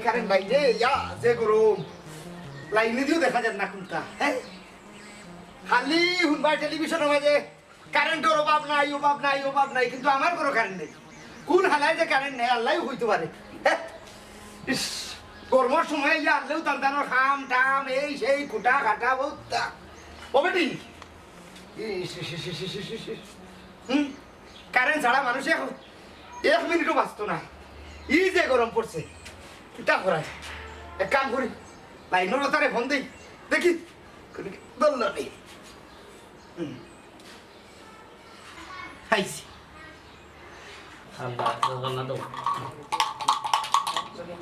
Current নাই রে যে গরম লাইনে দিও দেখা যায় না কোনটা হ্যাঁ খালি হুনবার টেলিভিশনের মাঝে কারেন্টের অভাব নাই কিন্তু আমার কোনো কারেন্ট নেই কোন হালায় যে কারেন্ট নেই আল্লাহ হইতে পারে গরমের সময় আনলেও তান্তানোর খাম টাম এই সেই কুটা কাটা বউতা ও বেটি কারেন্ট ছাড়া মানুষ এক মিনিটও বাঁচত না ই যে গরম পড়ছে কিতা করা যায় এক কাম করি লাইনের তারে ফোন দিই দেখি দল নেই খাইছি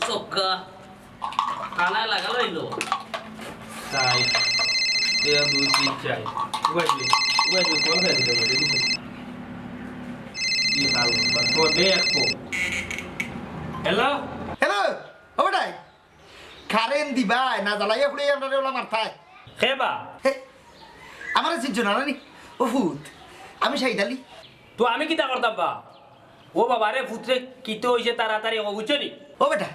চক্কা কানায় লাগালো এলো চাই 1 2 3 চাই উবাইলি ফোন করে দিতে হবে দেখি কি হাল তো দেখো হ্যালো ও বেটাই কারেন্ট দিবা না জ্বালাইয়া ফুড়ে আমরা ওলা মারতায় খেবা আমার চিনছো না নি ও ফুট আমি শাহিদ আলী তো আমি কিতা করতাম বা ও বাবা রে ফুটরে কিতে হইছে তাড়াতাড়ি ও বুঝছো নি ও বেটা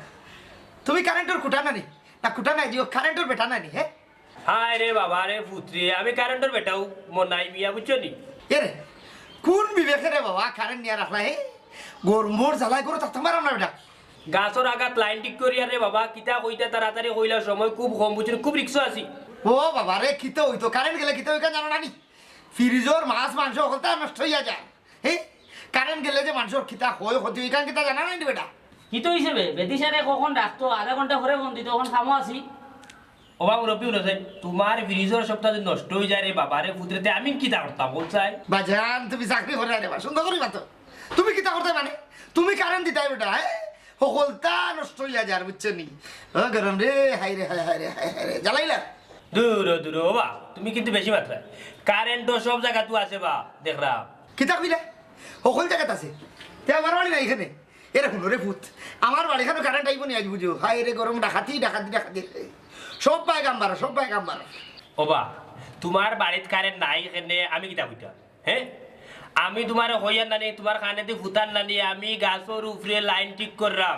তুমি কারেন্টের কুটা নানি না কুটা নাই দিও কারেন্টের বেটা নানি হ্যাঁ হায় রে বাবা রে ফুটরে আমি কারেন্টের বেটাও মনাই মিয়া বুঝছো নি এরে কোন বিবেকে রে বাবা কারেন্ট নিয়ে রাখলা হে গরমোর জ্বালাই করে থাকতে পারো না বেটা গাছর আঘাত লাইন ঠিক করিয়া রে বাবা কিতা কইতা তাড়াতাড়ি কইলা সময় খুব কম বুঝছো খুব রিক্সা আছি ও বাবা রে কিতে হইতো কারেন্ট গেলে কিতে হইকা জানো নানি ফ্রিজর মাছ মাংস হলতা নষ্ট হইয়া যায় হ্যাঁ কারেন্ট গেলে যে মানুষের খিতা হয় ক্ষতি হইকান কিতা জানা নাই বেটা কিতো হিসেবে বেদিসারে কখন রাখতো আধা ঘন্টা পরে ফোন দিত তখন খামো আছি ওবা মুরব্বী উঠেছে তোমার ফ্রিজের সপ্তাহ যদি নষ্ট হয়ে যায় রে বাবা রে ফুটরেতে আমি কিতা করতাম বলছাই বাজান তুমি চাকরি করে আরে সুন্দর করি মাতো তুমি কিতা করতে মানে তুমি কারেন্ট দিতাই বেটা হ্যাঁ সকলতা নষ্ট হইয়া যায় বুঝছো নি গরম রে হাই রে জ্বালাইলা দূর বাবা তুমি কিন্তু বেশি মাত্রায় কারেন্ট তো সব জায়গা তো আছে বা দেখরা কিতা কইলে সকল জায়গাত আছে তে আমার বাড়ি নাই এখানে এরকম রে ফুট আমার বাড়ি এখানে কারেন্ট আইব নি আজ বুঝো হাই রে গরম ডাকাতি সব পায় গাম্বার ওবা তোমার বাড়িত কারেন্ট নাই এখানে আমি কিতা কইতা হ্যাঁ আমি তোমার হইয়া নানি তোমার কানেতে ফুটান নানি আমি গাছের উপরে লাইন ঠিক করলাম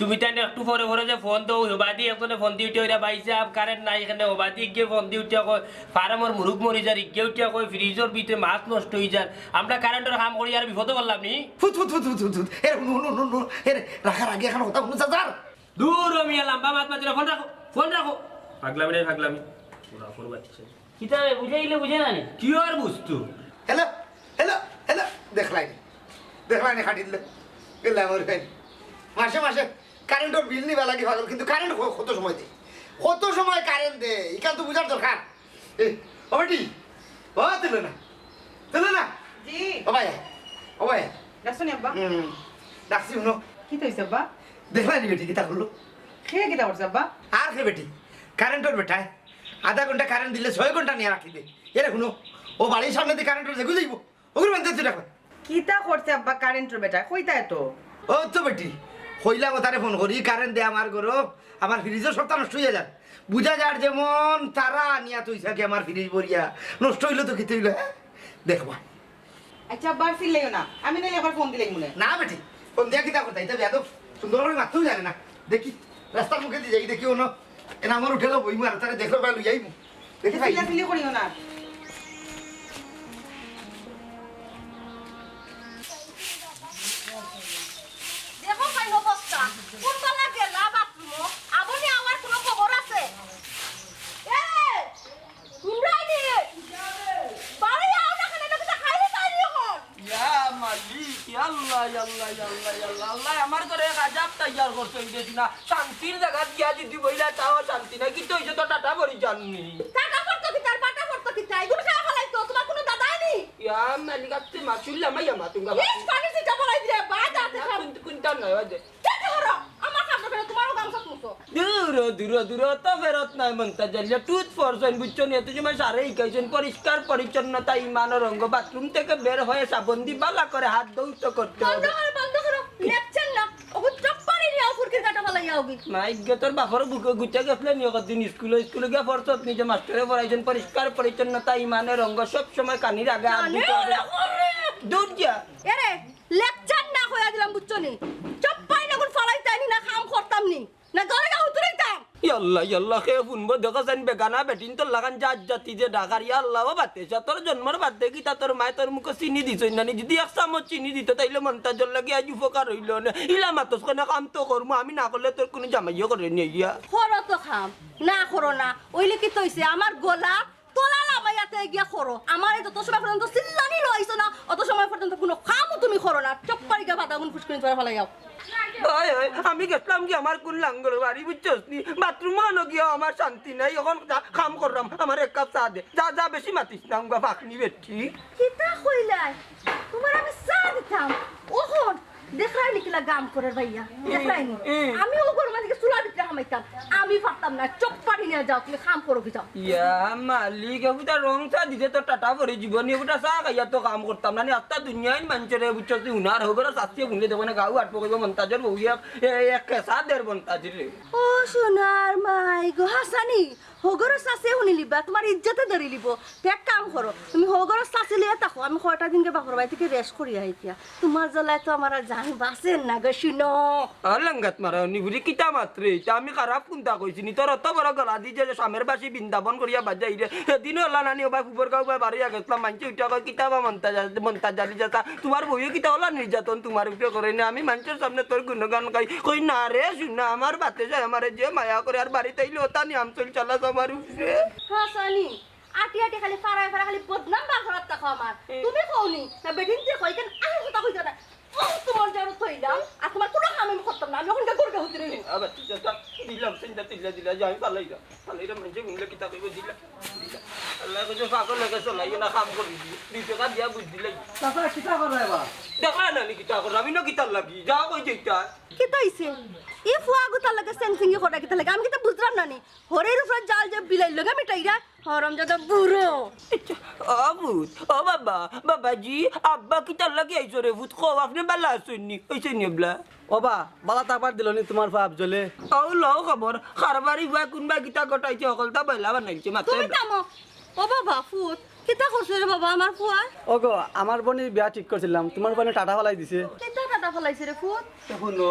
তুমি তাই একটু পরে পরে যে ফোন দাও হবাদি একজনে ফোন দিয়ে উঠে ওইটা বাইছে কারেন্ট নাই এখানে হবাদি গিয়ে ফোন দিয়ে উঠে কয় ফার্মর মুরুখ মরি যার ইগে উঠে কয় ফ্রিজের ভিতরে মাছ নষ্ট হয়ে যান আমরা কারেন্টের কাম করি আর বিপদে করলাম নি ফুট রাখার আগে এখন কথা শুনছা যার দূর মিয়া লম্বা মাছ মাছ ফোন রাখো পাগলামি পুরা ফোন বাচ্চা কিতা বুঝাইলে বুঝে না নি কি আর বুঝতো হ্যালো দেখলাই খাটিলে গেলে আমার মাসে কারেন্টের বিল নিবা লাগে ভালো কিন্তু কারেন্ট কত সময় কারেন্ট দে এখান তো বুঝার দরকার ও বেটি ও Tulona জি ও ভাই ডাকছনি আব্বা ডাকছি শুনো কি হইছে আব্বা দেখলাই নি বেটি কিতা করলো খেয়ে কিতা করছে আব্বা আর কে বেটি কারেন্টের বেটায় আধা ঘন্টা কারেন্ট দিলে 6 ঘন্টা নিয়ে রাখি দে এরে শুনো ও বাড়ির সামনে দিয়ে কারেন্টের দেখে যাইব ওগুলো বানতে দেখো কিতা করছে আব্বা কারেন্টের বেটা কইতা এতো ও তো বেটি হইলা কথারে ফোন করি কারেন্ট দে আমার ঘর আমার ফ্রিজের সপ্তাহ নষ্ট হইয়া যায় বুঝা যার যেমন তারা নিয়া তুই থাকে আমার ফ্রিজ ভরিয়া নষ্ট হইলো তো খেতে হইলো হ্যাঁ দেখবা আচ্ছা আব্বা সিলেও না আমি নাইলে আবার ফোন দিলাই মনে না বেটি ফোন দিয়া কিতা কথা এটা বেয়াদব সুন্দর করে মারতেও জানে না দেখি রাস্তার মুখে দিয়ে যাই দেখি ওনো এনা আমার উঠেলো বইমু আর তারে দেখলো বা লইয়াইমু দেখি ভাই সিলে করিও না দেখো কাই অবস্থা কোন বালা গেলা বাথরুম আপনি আমার কোনো খবর আছে এ কুমরানি বাড়ি আও না কেন এটা খাইলে তাই এখন ইয়া মালিক আল্লাহ আল্লাহ আল্লাহ আল্লাহ আল্লাহ আমার করে গাজাব তৈয়ার করতে দিছি না শান্তির জায়গা দিয়া যদি বইলা তাও শান্তি না কি তো হইছে তো টাটা বড়ি জাননি টাকা করতে কি তার পাটা করতে কি তাই গুলো খাওয়া ফলাই তো তোমার কোনো দাদা নি ইয়া মালিক আতে মাছুল্লা মাইয়া মাতুঙ্গা ইস পানি সিটা ফলাই দিয়ে বাজা দেখা কোনটা নয় বাজে দেখো হরো আমার কাছে ফেলে তোমারও গামছা তুলছো দূর তো ফেরত নাই মন্তাজ জালিয়া টুথ ফরছেন বুঝছো নি এত সময় সারে ইকাইছেন পরিষ্কার পরিচ্ছন্নতা ইমান রঙ্গ বাথরুম থেকে বের হয়ে সাবন দি বালা করে হাত ধৌত করতে হবে বন্ধ করো যাওগি নাই গে তোর বাপর বুকে গুচা গেছলে নিয়ে কদিন স্কুলে গিয়ে পড়ছত নিজে মাস্টারে পড়াইছেন পরিষ্কার পরিচ্ছন্নতা ইমানের রঙ্গ সব সময় কানির আগে হাত দিতে হবে। দূর যা এরে লেকচার না হইয়া দিলাম বুঝছনি চপ্পাই না কোন ফলাইতানি না কাম করতাম নি না ঘরে গা হুতুরাইতাম ইয়াল্লাহ কে বুনবো দেখা যান বেগানা বেটিন তোর লাগান জাতি যে ডাকার ইয়াল্লাহ বাতে তোর জন্মর বাদে কি তা তোর মায় তোর মুখে চিনি দিছ না যদি এক চামচ চিনি দিত তাইলে মন্তাজর লাগে আজ উপকার হইল না ইলা মাতস কোন কাম তো করবো আমি না করলে তোর কোনো জামাইও করে নিয়ে গিয়া করো তো খাম না করো না ওইলে কি তৈছে আমার গলা তোলা লামাইয়াতে গিয়া করো আমার এই যত সময় পর্যন্ত চিল্লানি লইছো না অত সময় পর্যন্ত কোনো কামও তুমি করো না চপ্পারি গা বাদা গুন ফুসকুনি তোরা ফলাই যাও আমি গেছিলাম কি আমার কোন লাঙ্গল বাড়ি বুঝছস নি বাথরুম আনো গিয়া আমার শান্তি নাই এখন কাম করলাম আমার এক কাপ চা দে যা বেশি মাতিস না আমগা ফাকনি বেটি কিতা কইলাই তোমার আমি চা দিতাম ওহন দেখাই নিকিলা গাম করে ভাইয়া দেখাইনি আমি ও ঘর মাঝে চুলা দিতে হামাইতাম আমি পারতাম না চপ্পারি নিয়ে যাও তুমি কাম করো কি যাও ইয়া মালিক এগুটা রং চা দিতে তো টাটা ভরে জীবন এগুটা চা খাইয়া তো কাম করতাম না আত্তা দুনিয়ায় মানুষের বুঝছস হুনার হবে শাস্তি বুনলে দেবো না গাও আট পকাইব মন্তাজের বউয়া এক কেসা দের মন্তাজের রে ও সোনার মাই গো হাসানি হগর সাসে শুনি লিবা তোমার ইজ্জতে ধরি লিব এক কাম করো তুমি হগর সাসে লিয়া থাকো আমি কয়টা দিনকে বাপর বাড়ি থেকে রেস্ট করি আইতিয়া তোমার জ্বলায় তো আমার আর জান বাসেন না গো শুনো লঙ্গাত মারা নিবুরি কিতা মাত্রে এটা আমি খারাপ কোনটা কইছি নি তোর অত বড় গলা দি যে স্বামীর বাসি বৃন্দাবন করিয়া বাজাই রে সেদিন হলা নানি ওবা ফুবর গাও বাড়িয়া গেছিলাম মানছি উঠা কয় কিতাবা মন্তাজ জালি যাতা তোমার বইও কিতা হলা নির্যাতন তোমার উপরে করে না আমি মানুষের সামনে তোর গুণগান গাই কই না রে শুনা আমার বাতে যায় আমার যে মায়া করে আর বাড়িতে আইলে ওটা নি আমচল চালা আমার উপরে হাসানি আটি আটি খালি ফারায় ফারা খালি বদনাম বার করার তাকো আমার তুমি কওনি না বেদিন তে কই কেন আহ কথা কইতা না ও তোমার জানো থইলাম আর তোমার কোনো কাম আমি করতাম না আমি ওখানটা গরগা হতে রইনি আবার ঠিক আছে দিলাম চিন্তা দিলা যাই পালাইরা মানে গুনলে কিতা কইব দিলা আল্লাহ কইছে পাগল লাগে চলাই না কাম করি দি টাকা দিয়া বুঝ দিলাই তাতা কিতা করে বা দেখা না নি কিতা কর আমি ন কিতা লাগি যা কই যেটা কি তাইছে ই ফুয়া গুতা লাগে সেনসিং এ কোটা কিতা লাগে আমি কিতা বুঝলাম না নি হরের উপর জাল যে বিলাই লগা মিটাইরা হরম জাদা বুড়ো ভূত ও বাবাজি আব্বা কিতা লাগে আইছো রে ভূত কো আপনি বালা আছেননি কইছে নিবলা ওবা বালা তাকবার দিলনি তোমার পা আফজলে আও লও খবর খারবারি বা কোনবা কিতা গটাইছে সকলটা বাইলা বানাইছে মাতে তুমি তামো ও বাবা ফুট কিতা করছ রে বাবা আমার ফুয়া ওগো আমার বোনের বিয়া ঠিক করছিলাম তোমার বোনে টাটা ফলাই দিছে কিতা টাটা ফলাইছে রে ফুট শুনো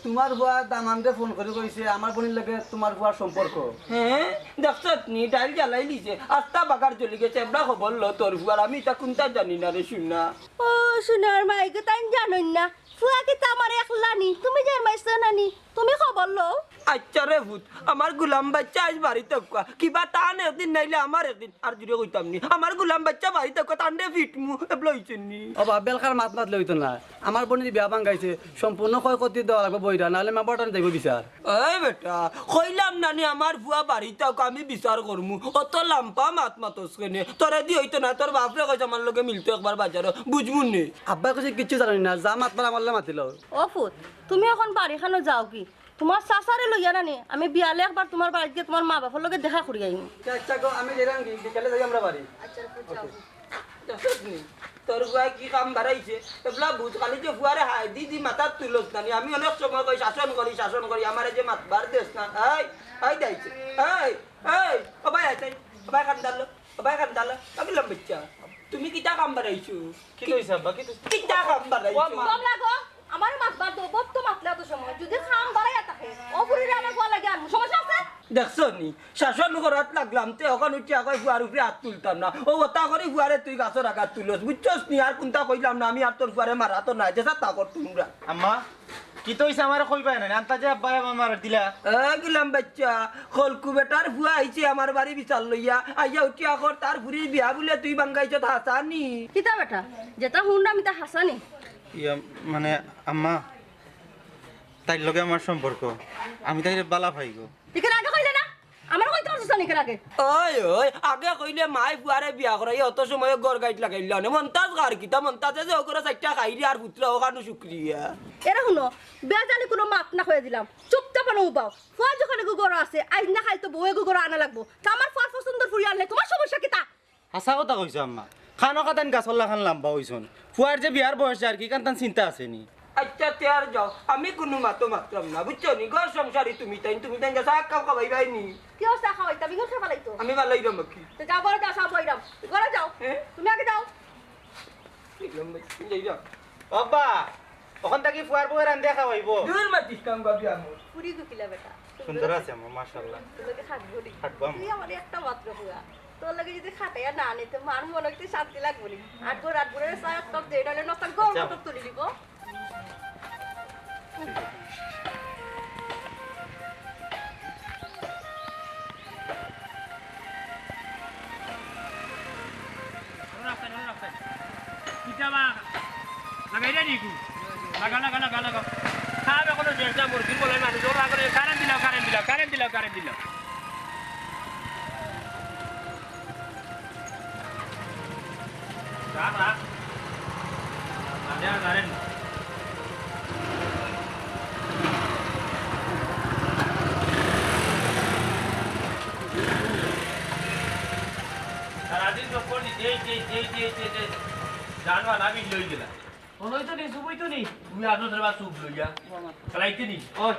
তোমার বুয়া দামানরে ফোন করে কইছে আমার বোনের লাগে তোমার বুয়ার সম্পর্ক হ্যাঁ দেখছত নি ডাইল জ্বালাই লিছে আস্তা বাগার চলে গেছে এবড়া খবর ল তোর ফুয়ার আমি তা কোনটা জানি না রে শুনা ও সোনার মাই গো তাই জানোই না ফুয়া কিতা আমার একলা নি তুমি যার মাইছ না নি তুমি খবর লো আচ্ছা রে ভূত আমার গুলাম বাচ্চা আজ বাড়িতে কিবা টান একদিন নাইলে আমার একদিন আর জুড়ে কইতাম নি আমার গুলাম বাচ্চা বাড়িতে টান্ডে ফিটমু এবলা হইছেন নি ওবা বেলকার মাত মাত লইতো না আমার বোনের বিয়া ভাঙাইছে সম্পূর্ণ ক্ষয়ক্ষতি দেওয়া লাগবে বইরা নাহলে মা বটান যাইব বিচার এই বেটা কইলাম নানি আমার ফুয়া বাড়িতে আমি বিচার করমু অত লাম্পা মাত মাতস কেনে তোরা দি হইতো না তোর বাপরে কইছে আমার লগে মিলতো একবার বাজার বুঝমু নে আব্বা কইছে কিচ্ছু জানি না যা মাতবার আমার মাতিল ও ফুট তুমি এখন বাড়িখানো যাও কি তোমার চাচারে লইয়া রানি আমি বিয়ালে একবার তোমার বাড়িতে গিয়ে তোমার মা বাবার লগে দেখা করি আইনি আচ্ছা গো আমি গেলাম বিকালে যাই আমরা বাড়ি তোর ফুয়া কি কাম বাড়াইছে এবলা ভূত খালি যে ফুয়ারে হাই দি মাথার তুলস নানি আমি অনেক সময় কই শাসন করি আমারে যে মাতবার দেশ না এই দাইছে এই ও ভাই আইছে ও ভাই কান্দাল আমি লম্বিচ্ছা তুমি কিটা কাম বাড়াইছো কি কইছ আব্বা কিটা কাম বাড়াইছো কম লাগো আমার মাতবার তো বত তো মাতলে তো সময় যদি খাম বাড়াইয়া থাকে অপুরিরে আমার গোয়া লাগে আর সমস্যা আছে দেখছো নি শাসন করাত লাগলাম তে ওখান উঠিয়া কই ফুয়ার উপরে হাত তুলতাম না ও ওটা করে ফুয়ারে তুই গাছের আঘাত তুলস বুঝছস নি আর কোনটা কইলাম না আমি আর তোর ফুয়ারে মারা তো নাই যে তা কর তোমরা আম্মা কি তইছে আমারে কইবাই না আন্তা যে আব্বা আমার দিলা গেলাম বাচ্চা খলকু বেটার ফুয়া আইছে আমার বাড়ি বিচার লইয়া আইয়া উঠিয়া কর তার ফুরি বিয়া বলে তুই বাঙ্গাইছ হাসানি কিতা বেটা যেটা হুন্ডা আমি তা হাসানি ইয়া মানে আম্মা তাই লগে আমার সম্পর্ক আমি তাই বালা পাই গো এখানে আগে কইলে না আমার কইতে পারছিস না এখানে আগে ওই আগে কইলে মাই ফুয়ারে বিয়া করাই অত সময় গড় গাইট লাগাইল না মন্তাজ গার কিতা মন্তাজে যে ওকরা চারটা খাইরি আর পুত্র ওখানে শুক্রিয়া এরা শুনো বেজালি কোনো মাত না হয়ে দিলাম চুপচাপ আনো উপাও ফুয়া যখন গুগর আছে আজ না খাই তো বউয়ে গুগর আনা লাগবো তা আমার ফুয়ার পছন্দের ফুরি আনলে তোমার সমস্যা কিতা হাসা কথা কইছো আম্মা খানো কাতান গাছল্লা খান লাম্বা হইছন ফুয়ার যে বিয়ার বয়স আর কি কান্তান চিন্তা আছে নি আচ্ছা তেয়ার যাও আমি কোনো মাতো মাত্রাম না বুঝছো নি ঘর সংসারী তুমি তাই যা শাক খাও খাবাই বাইনি কি অবস্থা খাওয়াই তুমি ঘর খাবার লাগতো আমি ভালোই রম কি তো যাও বড় যাও সব বইরাম ঘরে যাও হ্যাঁ? তুমি আগে যাও বাবা ওখান থেকে ফুয়ার বউয়ের রান্ধে খাওয়াইব দূর মাতিস কাম গাবি আমো পুরি গুকিলা বেটা সুন্দর আছে আমার মাশাআল্লাহ তোমাকে খাটবো নি খাটবো আম্মা। তুই আমার একটা মাত্র হুয়া তোর লাগে যদি খাটাইয়া না নিতে মার মনে একটু শান্তি লাগবো নি আট গোড়ের সায়ক টক দিয়ে ডালে নষ্ট গরম আচ্ছা। টক তুলি দিব লাগাইরা দিকু লাগা খাবে কোনো চেষ্টা মুরগির বলে মানুষ ওরা করে কারেন্ট দিলাম রাখ কারেন্ট সারাদিন সব করছি জানবা না বিল লই গেলা ওই তো নেই সুবই তো নেই তুমি আদো ধরবা সুপ লইয়া চালাইতে নি ওই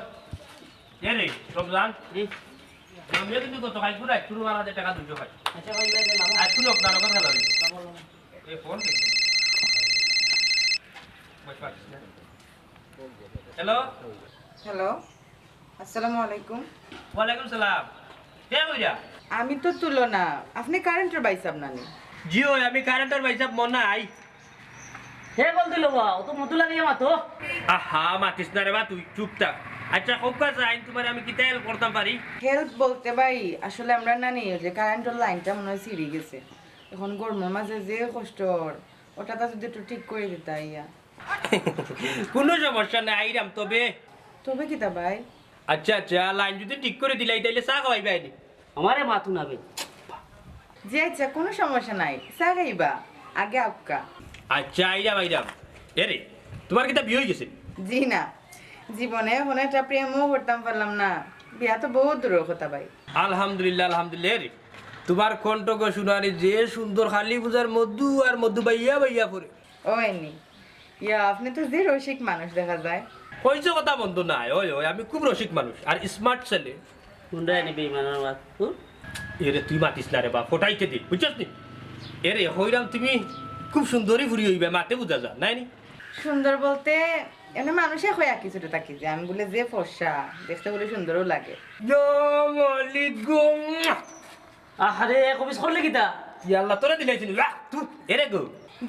এ রে রমজান জি জমিয়ে কিন্তু কত খাই পুরা একটু মারা যে টাকা 200 খাই আচ্ছা ভাই ভাই লাভ আর শুনো আপনার কথা খেলা এই ফোন হ্যালো হ্যালো আসসালামু আলাইকুম ওয়ালাইকুম সালাম কে কইরা আমি তো তুলনা আপনি কারেন্টের বাইসাব নানি জিও আমি কারেন্টার ভাইসাব মনাই হে বল দিল বা ও তো মতো লাগে মাতো আহা মাতিস না রে বা তুই চুপ থাক আচ্ছা খুব কাছে আইন তোমার আমি কি তেল করতাম পারি হেল্প বলতে ভাই আসলে আমরা নানি ওই যে কারেন্টের লাইনটা মনে হয় ছিঁড়ে গেছে এখন গরমের মাঝে যে কষ্ট ওটাটা যদি একটু ঠিক করে দিতা ইয়া কোনো সমস্যা নাই আইরাম তবে কিতা ভাই আচ্ছা লাইন যদি ঠিক করে দিলাই তাইলে চা খাওয়াই বাইনি আমারে মাতু নাবে জি আচ্ছা কোনো সমস্যা নাই চা খাইবা আগে আপকা আচ্ছা আইরাম এরে তোমার কিতা বিয়ে হয়ে গেছে জি না জীবনে এখন একটা প্রেমও করতাম পারলাম না বিয়া তো বহুত দূরের কথা ভাই আলহামদুলিল্লাহ রে তোমার কণ্ঠক শুনানি যে সুন্দর খালি পূজার মধু আর মধু বাইয়া পরে ও এনি ইয়া আপনি তো যে রসিক মানুষ দেখা যায় কইছো কথা বন্ধ নাই ওই আমি খুব রসিক মানুষ আর স্মার্ট ছেলে হুন্ডাই নিবি মানার মাত এরে তুই মাতিস না রে বা ফোটাইতে দি বুঝছস নি এরে হইরাম তুমি খুব সুন্দরই ফুরি হইবে মাতে বুঝা যা নাই নি সুন্দর বলতে এমনি মানুষে হয়ে কিছুটা থাকি যে আমি বলে যে ফর্সা দেখতে বলে সুন্দরও লাগে আহারে কবিস করলে কিতা আল্লাহ তোরা দিলাইছিনি তুই এরে গো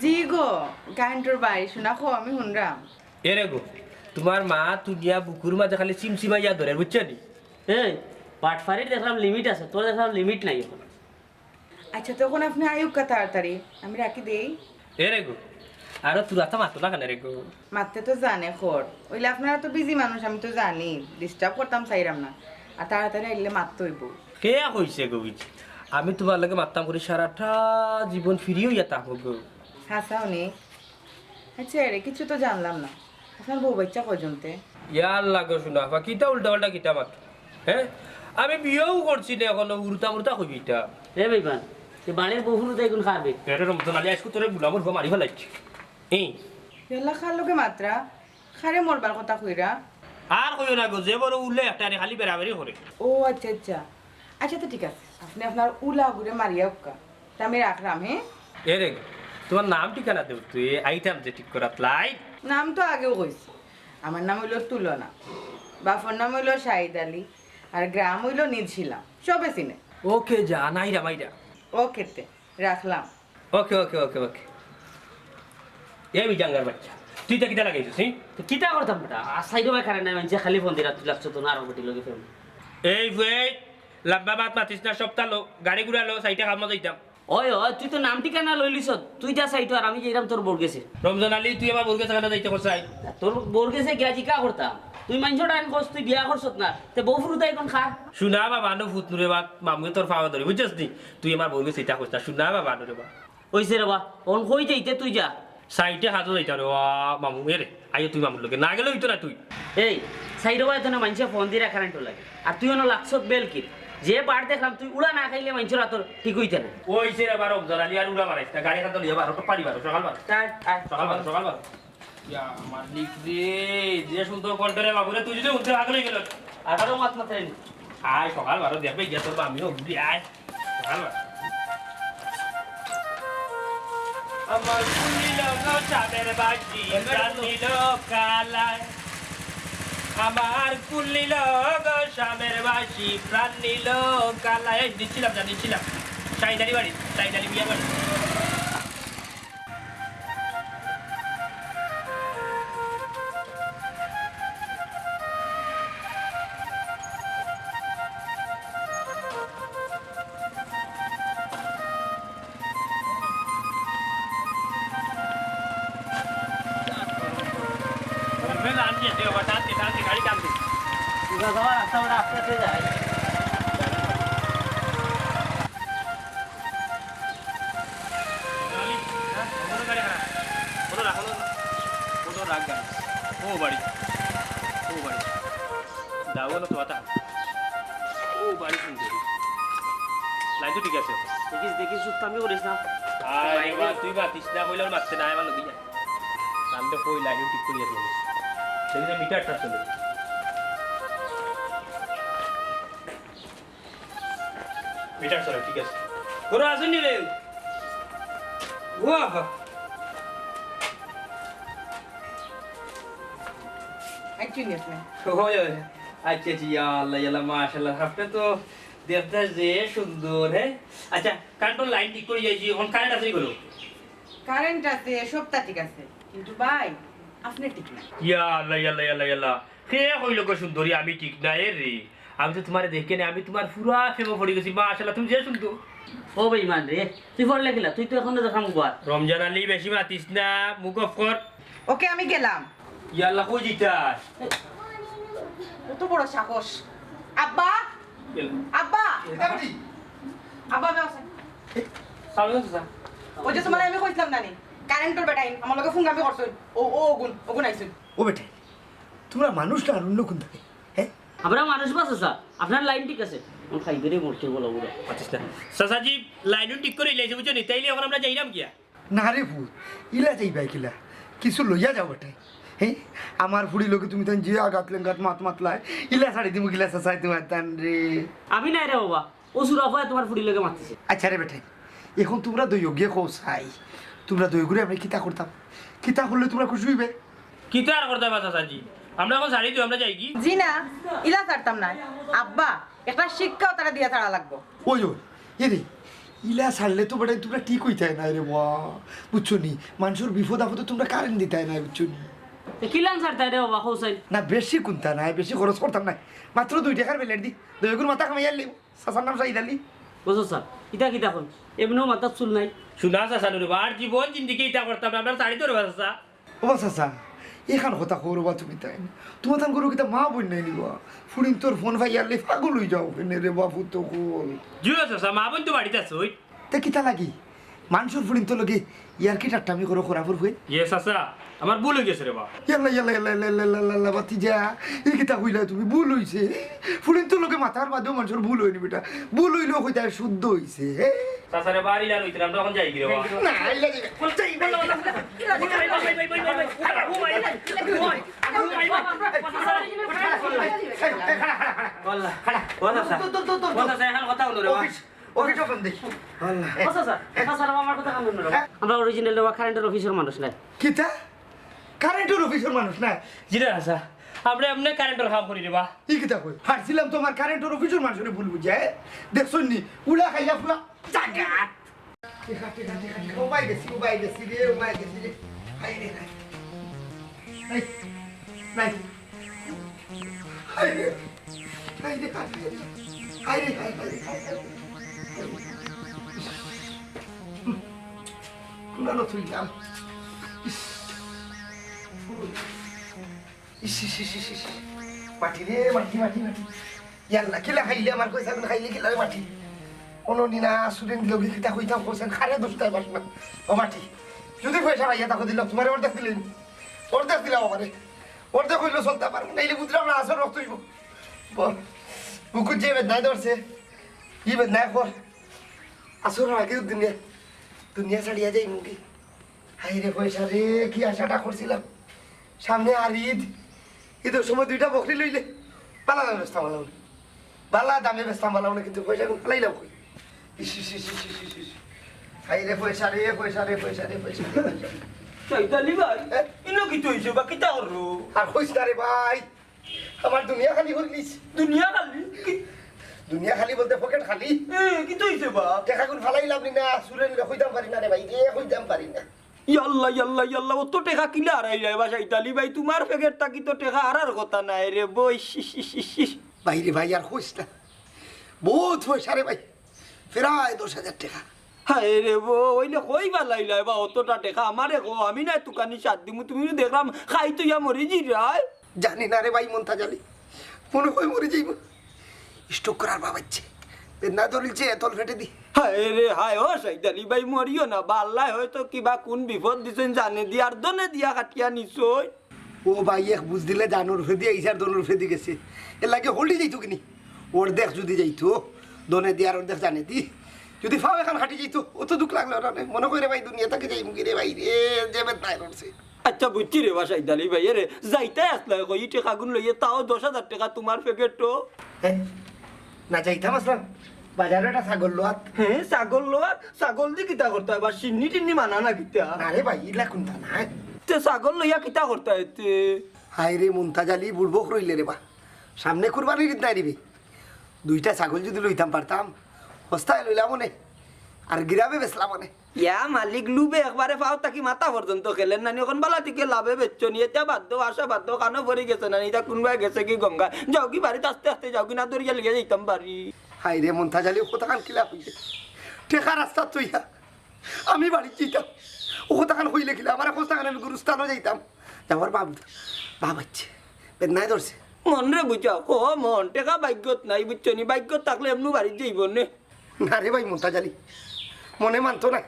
জি গো কারেন্টর বাড়ি শোনা খো আমি শুনরাম এরে গো তোমার মা তুনিয়া বুকুর মাঝে খালি চিমচিমাইয়া ধরে বুঝছো নি এই পাটফারির দেখলাম লিমিট আছে তোর দেখলাম লিমিট নাই এখন আচ্ছা তখন আপনি আয়ুকা তাড়াতাড়ি আমি রাখি দেই এরে গো আরো তুরা তো মাতো না কেন রে গো মারতে তো জানে খোর ওইলে আপনারা তো বিজি মানুষ আমি তো জানি ডিস্টার্ব করতাম চাইরাম না আর তাড়াতাড়ি আইলে মারতে হইব কে হইছে গো বুঝি আমি তোমার লাগে মারতাম করি সারাটা জীবন ফিরিয়ে হইয়া থাকবো গো হাসাও নি আচ্ছা রে কিছু তো জানলাম না আপনার বউ বাচ্চা পর্যন্তে ইয়ার লাগো শোনা বা কিতা উল্টা কিতা মাত্র হ্যাঁ আমি বিয়েও করছি না এখনো উড়তা হইবি এটা এ ভাইবান সে বাড়ির বহুরু তাই কোন খাবে এটা রমজান আলী আজকে তোরে গুলামর মারি ফেলাইছি এই পেলা খার লোকে মাত্রা খারে মরবার কথা কইরা আর কইও না গো যে বড় উল্লে একটা খালি বেরাবেরি করে ও আচ্ছা আচ্ছা তো ঠিক আছে আপনি আপনার উলা ঘুরে মারিয়া উকা তা আমি রাখলাম হ্যাঁ এরে তোমার নাম ঠিকানা দেব তুই আইটাম যে ঠিক করাত লাই নাম তো আগেও কইছি আমার নাম হইল তুলনা বাফর নাম হইল শাহিদ আলী আর গ্রাম হইল নিঝিলাম সবে চিনে ওকে যা নাইরা মাইরা ওকে তে রাখলাম ওকে এই বিজাঙ্গার বাচ্চা তুই তো কিতা লাগাইছিস তো কিতা করতাম বেটা সাইডো ভাই কারেন্ট নাই মানে খালি ফোন দিরা তুই লাগছ তো না আর বটি লগে ফেম এই লম্বা বাত মাতিস না সপ্তাহ লো গাড়ি ঘুরা লো সাইটে খামা যাইতাম ওই তুই তো নাম ঠিকানা লই লিছ তুই যা সাইটো আর আমি যেরাম তোর বোর গেছে রমজান আলী তুই আমার বলকে সাকানা যাইতে করছাই তোর বোর গেছে গিয়া জিকা করতাম তুই মাইনছটা আইন কস তুই বিয়া করছত না তে বউ ফুরু তাই কোন খা শুনা বাবা নো ফুট নুরে বাত মামুকে তোর ফাওয়া ধরে বুঝছস নি তুই আমার বলকে সেটা করছ শুনা বাবা নুরে বা ওইছে রে বা অন কই যাইতে তুই যা সাইটে হাজো যাইতা রে মামু এরে আইও তুই মামুর লগে না গেলে হইতো না তুই এই সাইডো ভাই তো না মাইনছে ফোন দিরা কারেন্ট লাগে আর তুই অন লাগছত বেল কি যে বার দেখলাম তুই উড়া না খাইলে মাইনছরা তোর ঠিক হইতে না ওইছে রে বারো রমজান আলী আর উড়া মারাইছ না গাড়ি খান তো লিয়া বারো পারি বারো সকাল বারো সকাল বারো আমার লিখ রে যে সুন্দর কন্ট্রোলে বাবুরে তুই যদি উঠতে ভাগ হয়ে গেল আঠারো মাত মাথায় নি আয় সকাল বারো দেখবে গিয়া তোর আমিও ঘুরি আয় সকাল আমার কুলিল চাঁদের বাজি প্রাণ নিল কালায় আমার কুলিল শামের বাসি প্রাণ নিল কালায় দিচ্ছিলাম সাইদারি বাড়ি সাইদারি বিয়া বাড়ি রাস্তা বড় আস্তে আস্তে যায় ঠিক আছে দেখিস আমি করিস না তুই মাতিস না কইলে মারছে না আমার নদী আমি তো কই লাইন ঠিক করিয়া দিই সেদিন মিটারটা চলে মিটার চলে ঠিক আছে কোনো আসেনি রে ওয়াহ Actually, yes, ma'am. ওই ওই আচ্ছা জি আল্লাহ আল্লাহ মাশাআল্লাহ আপনি তো দেখতে যে সুন্দর হ্যাঁ আচ্ছা কারেন্ট লাইন ঠিক করে যাইছি এখন কারেন্ট আছে গুলো কারেন্ট আছে সবটা ঠিক আছে কিন্তু ভাই আপনি ঠিক না ইয়া আল্লাহ আল্লাহ আল্লাহ আল্লাহ কে কইলো গো সুন্দরী আমি ঠিক না এ রে আমি তো তোমারে দেখে না আমি তোমার পুরা প্রেমে পড়ে গেছি মাশাআল্লাহ তুমি যে সুন্দর ও ভাই মান রে তুই পড়লে গেলা তুই তো এখন দেখাম গোয়া রমজান আলী বেশি মাতিস না মুখ অফ কর ওকে আমি গেলাম ইয়া আল্লাহ কই জিতাস কত বড় সাহস আব্বা আব্বা আব্বা বেওছে সামনে তো ওই যে তোমার আমি কইছিলাম নানি কারেন্টর বেটাই আমার লগে ফোন গাবি করছই ও ওগুন আইছই ও বেটাই তোমরা মানুষ না অন্য কোন থাকে হ্যাঁ আমরা মানুষ বাস স্যার আপনার লাইন ঠিক আছে আমি খাই করে মরতে বলো বলো মাতিস না সাসাজি লাইন ঠিক করে লাইছে বুঝছো নি তাইলে এখন আমরা যাইরাম কিয়া না রে ভূত ইলা যাইবা কিলা কিছু লইয়া যাও বেটাই হ্যাঁ আমার ফুড়ি লোকে তুমি তখন যে আঘাত লেঙ্গাত মাতলায় ইলা ছাড়ি দিমু গিলা সাসাই তোমার তান রে আমি নাই রে বাবা ও সুরাফা তোমার ফুড়ি লগে মারতেছে আচ্ছা রে বেটাই এখন তোমরা দই গিয়ে কও চাই তোমরা দই করে আমি কিতা করতাম কিতা করলে তোমরা খুশি হইবে কিতা আর করতে পারছ সাসাজি আমরা এখন ছাড়ি দিও আমরা যাই কি জি না ইলা ছাড়তাম না আব্বা একটা শিক্ষাও তারা দিয়া ছাড়া লাগবো ওই এরে ইলা ছাড়লে তো বেটাই তোমরা ঠিক হইতে না রে বা বুঝছো নি মানুষের বিপদ আপদে তোমরা কারেন্ট দিতে না বুঝছো নি কিলান স্যার তাই রে বাবা হোসাইন না বেশি কুন্তা নাই বেশি খরচ করতাম না মাত্র 2 টাকার বেলেট দি দইগুর মাথা কামাইয়া লিব সাসার নাম সাইদ আলী বুঝছো স্যার ইটা কিতা কোন এমনিও মাথা চুল নাই শুনা সাসানু রে বার জীবন জিন্দিগি ইটা করতাম আমরা ছাড়ি তোর বাসা ও সাসা এখান কথা করবা তুমি তাই তোমার তান করো কিতা মা বই নাই নিবা ফুড়িন তোর ফোন ভাইয়ারলে পাগল হই যাও কেন রে বাবু তো কল জুয়া সাসা মা বোন তো বাড়িতে আছো ওই তে কিতা লাগি মানুষের ফুড়িন তো লগে ইয়ার কি টাট্টামি করো খরাফুর হই ইয়ে সাসা আমার ভুল হয়ে গেছে রে বা ইয়াল্লা বাতি যা এই কিতা কইলা তুমি ভুল হইছে ফুড়িন তো লগে মাথার বাদেও মানুষের ভুল হয়নি বেটা ভুল হইলেও কইতা শুদ্ধ হইছে সাসা রে বাড়ি লাল হইতে আমরা এখন যাই কি রে বা না আইলা দিবে আল্লাহ ও সাসা ও সাসা এখন কথা হলো রে বা ওকে যখন দেখি আল্লাহ ও সাসা আমার কথা কাম না আমরা অরিজিনাল রে কারেন্টের অফিসের মানুষ না কিতা কারেন্টের অফিসের মানুষ না জিরা সাসা আমরা এমনি কারেন্টের কাম করি রে বা ই কিতা কই হারছিলাম তোমার কারেন্টের অফিসের মানুষের ভুল বুঝে দেখছুন নি উলা খাইয়া ফুলা জাগাত উবাই গেছি রে হাই রে হাই নাই হাই রে হাই রে হাই রে পুরানো তুইলাম মাটি রে মাটি ইয়াল্লা কিলা খাইলে আমার কইছা খাইলে কিলা মাটি অনদিনা স্টুডেন্ট লোক কিতা কইতাম কোসেন খারে দোস্তাই বাস না ও মাটি যদি পয়সা ভাইয়া তাকে দিলাম তোমার অর্ধেক দিলেন অর্ধেক দিলাম আমারে অর্ধেক হইলে চলতে পারবো নাইলে বুঝলাম না আসর রক্ত হইব বুকুর যে বেদনায় ধরছে ই বেদনায় কর আসর আগে দুনিয়া ছাড়িয়া যাই মুখে হাই রে পয়সা রে কি আশাটা করছিলাম সামনে আর ঈদের সময় 2টা বকরি লইলে পালা দামে বেচতাম পালাম না, বালা দামে বেচতাম পালাম না, কিন্তু পয়সা কোন পালাইলাম কই। হাইরে পয়সা রে পয়সা রে পয়সা রে পয়সা। সাইদালি ভাই ইনো কি হইছে বা কিতা করলো? আর কইস না রে ভাই, আমার দুনিয়া খালি করে নিস। দুনিয়া খালি দুনিয়া খালি বলতে পকেট খালি। কি হইছে বা? টাকা কোন ফালাইলাম না, সুরে নিলে কইতাম পারি না রে ভাই, রে কইতাম পারি না। ইয়াল্লাহ ইয়াল্লাহ ইয়াল্লাহ ও তো টাকা কিলা হারাই যায় বা সাইদালি ভাই, তোমার প্যাকেটটা কি তো টাকা হারার কথা নাই রে বই। ভাইরে ভাই আর কইস না, বহুত পয়সা রে ভাই, প্রায় 10,000 টাকা। হায় রে বো ওইলে কই বালাইলা বা অতটা টাকা আমারে কো, আমি না তুকানি সাত দিমু, তুমি দেখলাম খাই তো ইয়া মরি জি রায়। জানি না রে ভাই মন্তাজ আলী, মনে হয় মরে যাইব, স্ট্রোক করার বাবাচ্ছে, না ধরিলছে এতল ফেটে দি। হায় রে হায় ও সাইদালি ভাই মরিও না বা আল্লাহ হয়তো কিবা কোন বিপদ দিছেন জানে দি আর দনে দিয়া কাটিয়া নিছই। ও ভাই এক বুঝ দিলে জানুর ফেদি এইসার দনুর ফেদি গেছে, এর লাগে হোল্ডি যাইতো কিনি, ওর দেখ যদি যাইতো দনে দিয়ার ওর দেখ জানে দি, যদি ফাও এখন হাঁটি যাইতো অত দুঃখ লাগলো না, মনে করে ভাই দুনিয়া থেকে যাই মুখি রে ভাই রে, যাবে তাই রয়েছে। আচ্ছা বুঝছি রে বা সাইদালি ভাই রে, যাইতে আসলে কই টাকা গুন লইয়ে তাও 10,000 টাকা তোমার প্যাকেটও। না যাইতাম আসলাম বাজারে একটা ছাগল লোয়াত। হ্যাঁ ছাগল লোয়ার, ছাগল দি কিতা করতে হয় বা সিন্নি টিন্নি মানা না কিতা? না রে ভাই ইলা কোনটা না, তে ছাগল লইয়া কিতা করতে হয় তে? হাই রে মন্তাজ আলী বুড়বক রইলে রে বা, সামনে কুরবানি দিন নাই দিবি, 2টা ছাগল যদি লইতাম পারতাম হস্তায় লইলাম মনে আর গিরাবে বেসলাম মনে। ইয়া মালিক লুবে একবারে পাও তাকি মাথা পর্যন্ত খেলেন না, এখন বালা থেকে লাভে বেচছো নিয়ে এটা বাধ্য আসা বাধ্য কানো ভরে গেছে না, এটা কোনবাই গেছে কি গঙ্গা, যাও কি বাড়িতে আস্তে আস্তে যাও কি না দরিয়া লিগে যাইতাম বাড়ি। হাই রে মন্তাজ আলী কোথাকান কিলা হইছে, টেকা রাস্তা তুইয়া আমি বাড়ি যেতাম, ও কোথাকান হইলে কিলা আমার কোথাকান আমি গুরুস্থানও যাইতাম, যাওয়ার বাবাচ্ছে বেদনায় ধরছে। মন রে বুঝাও ও মন টেকা ভাগ্যত নাই বুঝছো নি, ভাগ্যত থাকলে এমনি বাড়ি যাইব নে। না রে ভাই মন্তাজ আলী মনে মানতো না,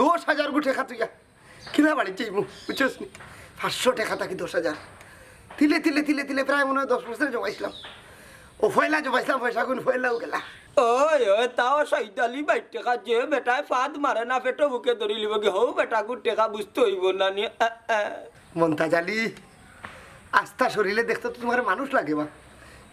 10,000 গো টেকা তুইয়া কিনা বাড়ি যাইব বুঝছস নি, 500 টাকা থাকি 10,000 তিলে তিলে তিলে তিলে প্রায় মনে হয় 10 বছর জমাইছিলাম, ও ফয়লা জমাইছিলাম পয়সা গুণ ফয়লাও গেলা। ওই ওই তাও সাইদালি বাই টেকা যে বেটায় ফাঁদ মারে না পেটো বুকে ধরি লিব গে হও বেটা গু টেকা বুঝতে হইব না নি। মন্তাজ আলী আস্থা শরীরে দেখতে তো তোমার মানুষ লাগে বা,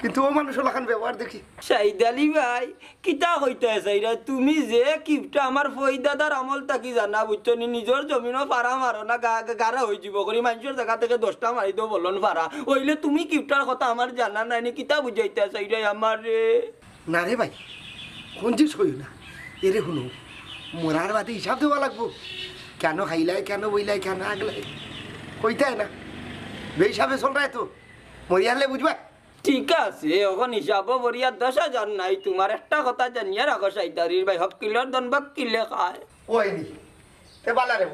কিন্তু ও মানুষ ওলাখান ব্যবহার দেখি। সাইদালি ভাই কিতা কইতে চাইরা তুমি যে কিপটা আমার ফইদাদার আমল তাকি জানা বুঝছো নি, নিজের জমিনও পারা মারো না গারা হয়ে যাব করি মানুষের জায়গা থেকে 10টা মারি তো বলন পারা ওইলে তুমি কিপটার কথা আমার জানা নাই নি, কিতা বুঝাইতে চাইরা আমার রে? না রে ভাই কোন জিনিস কইও না, এরে শুনো মরার বাদে হিসাব দেওয়া লাগবো, কেন খাইলাই কেন বইলাই কেন আগলাই কইতে না, বেহিসাবে চল রায় তো মরিয়ালে বুঝবা। ঠিক আছে এখন হিসাব বরিয়া 10,000 নাই, তোমার একটা কথা জানিয়ে রাখো সাইদারির ভাই হক কিলোর দন বাক কিলে খায় ওই নি তে বালা রে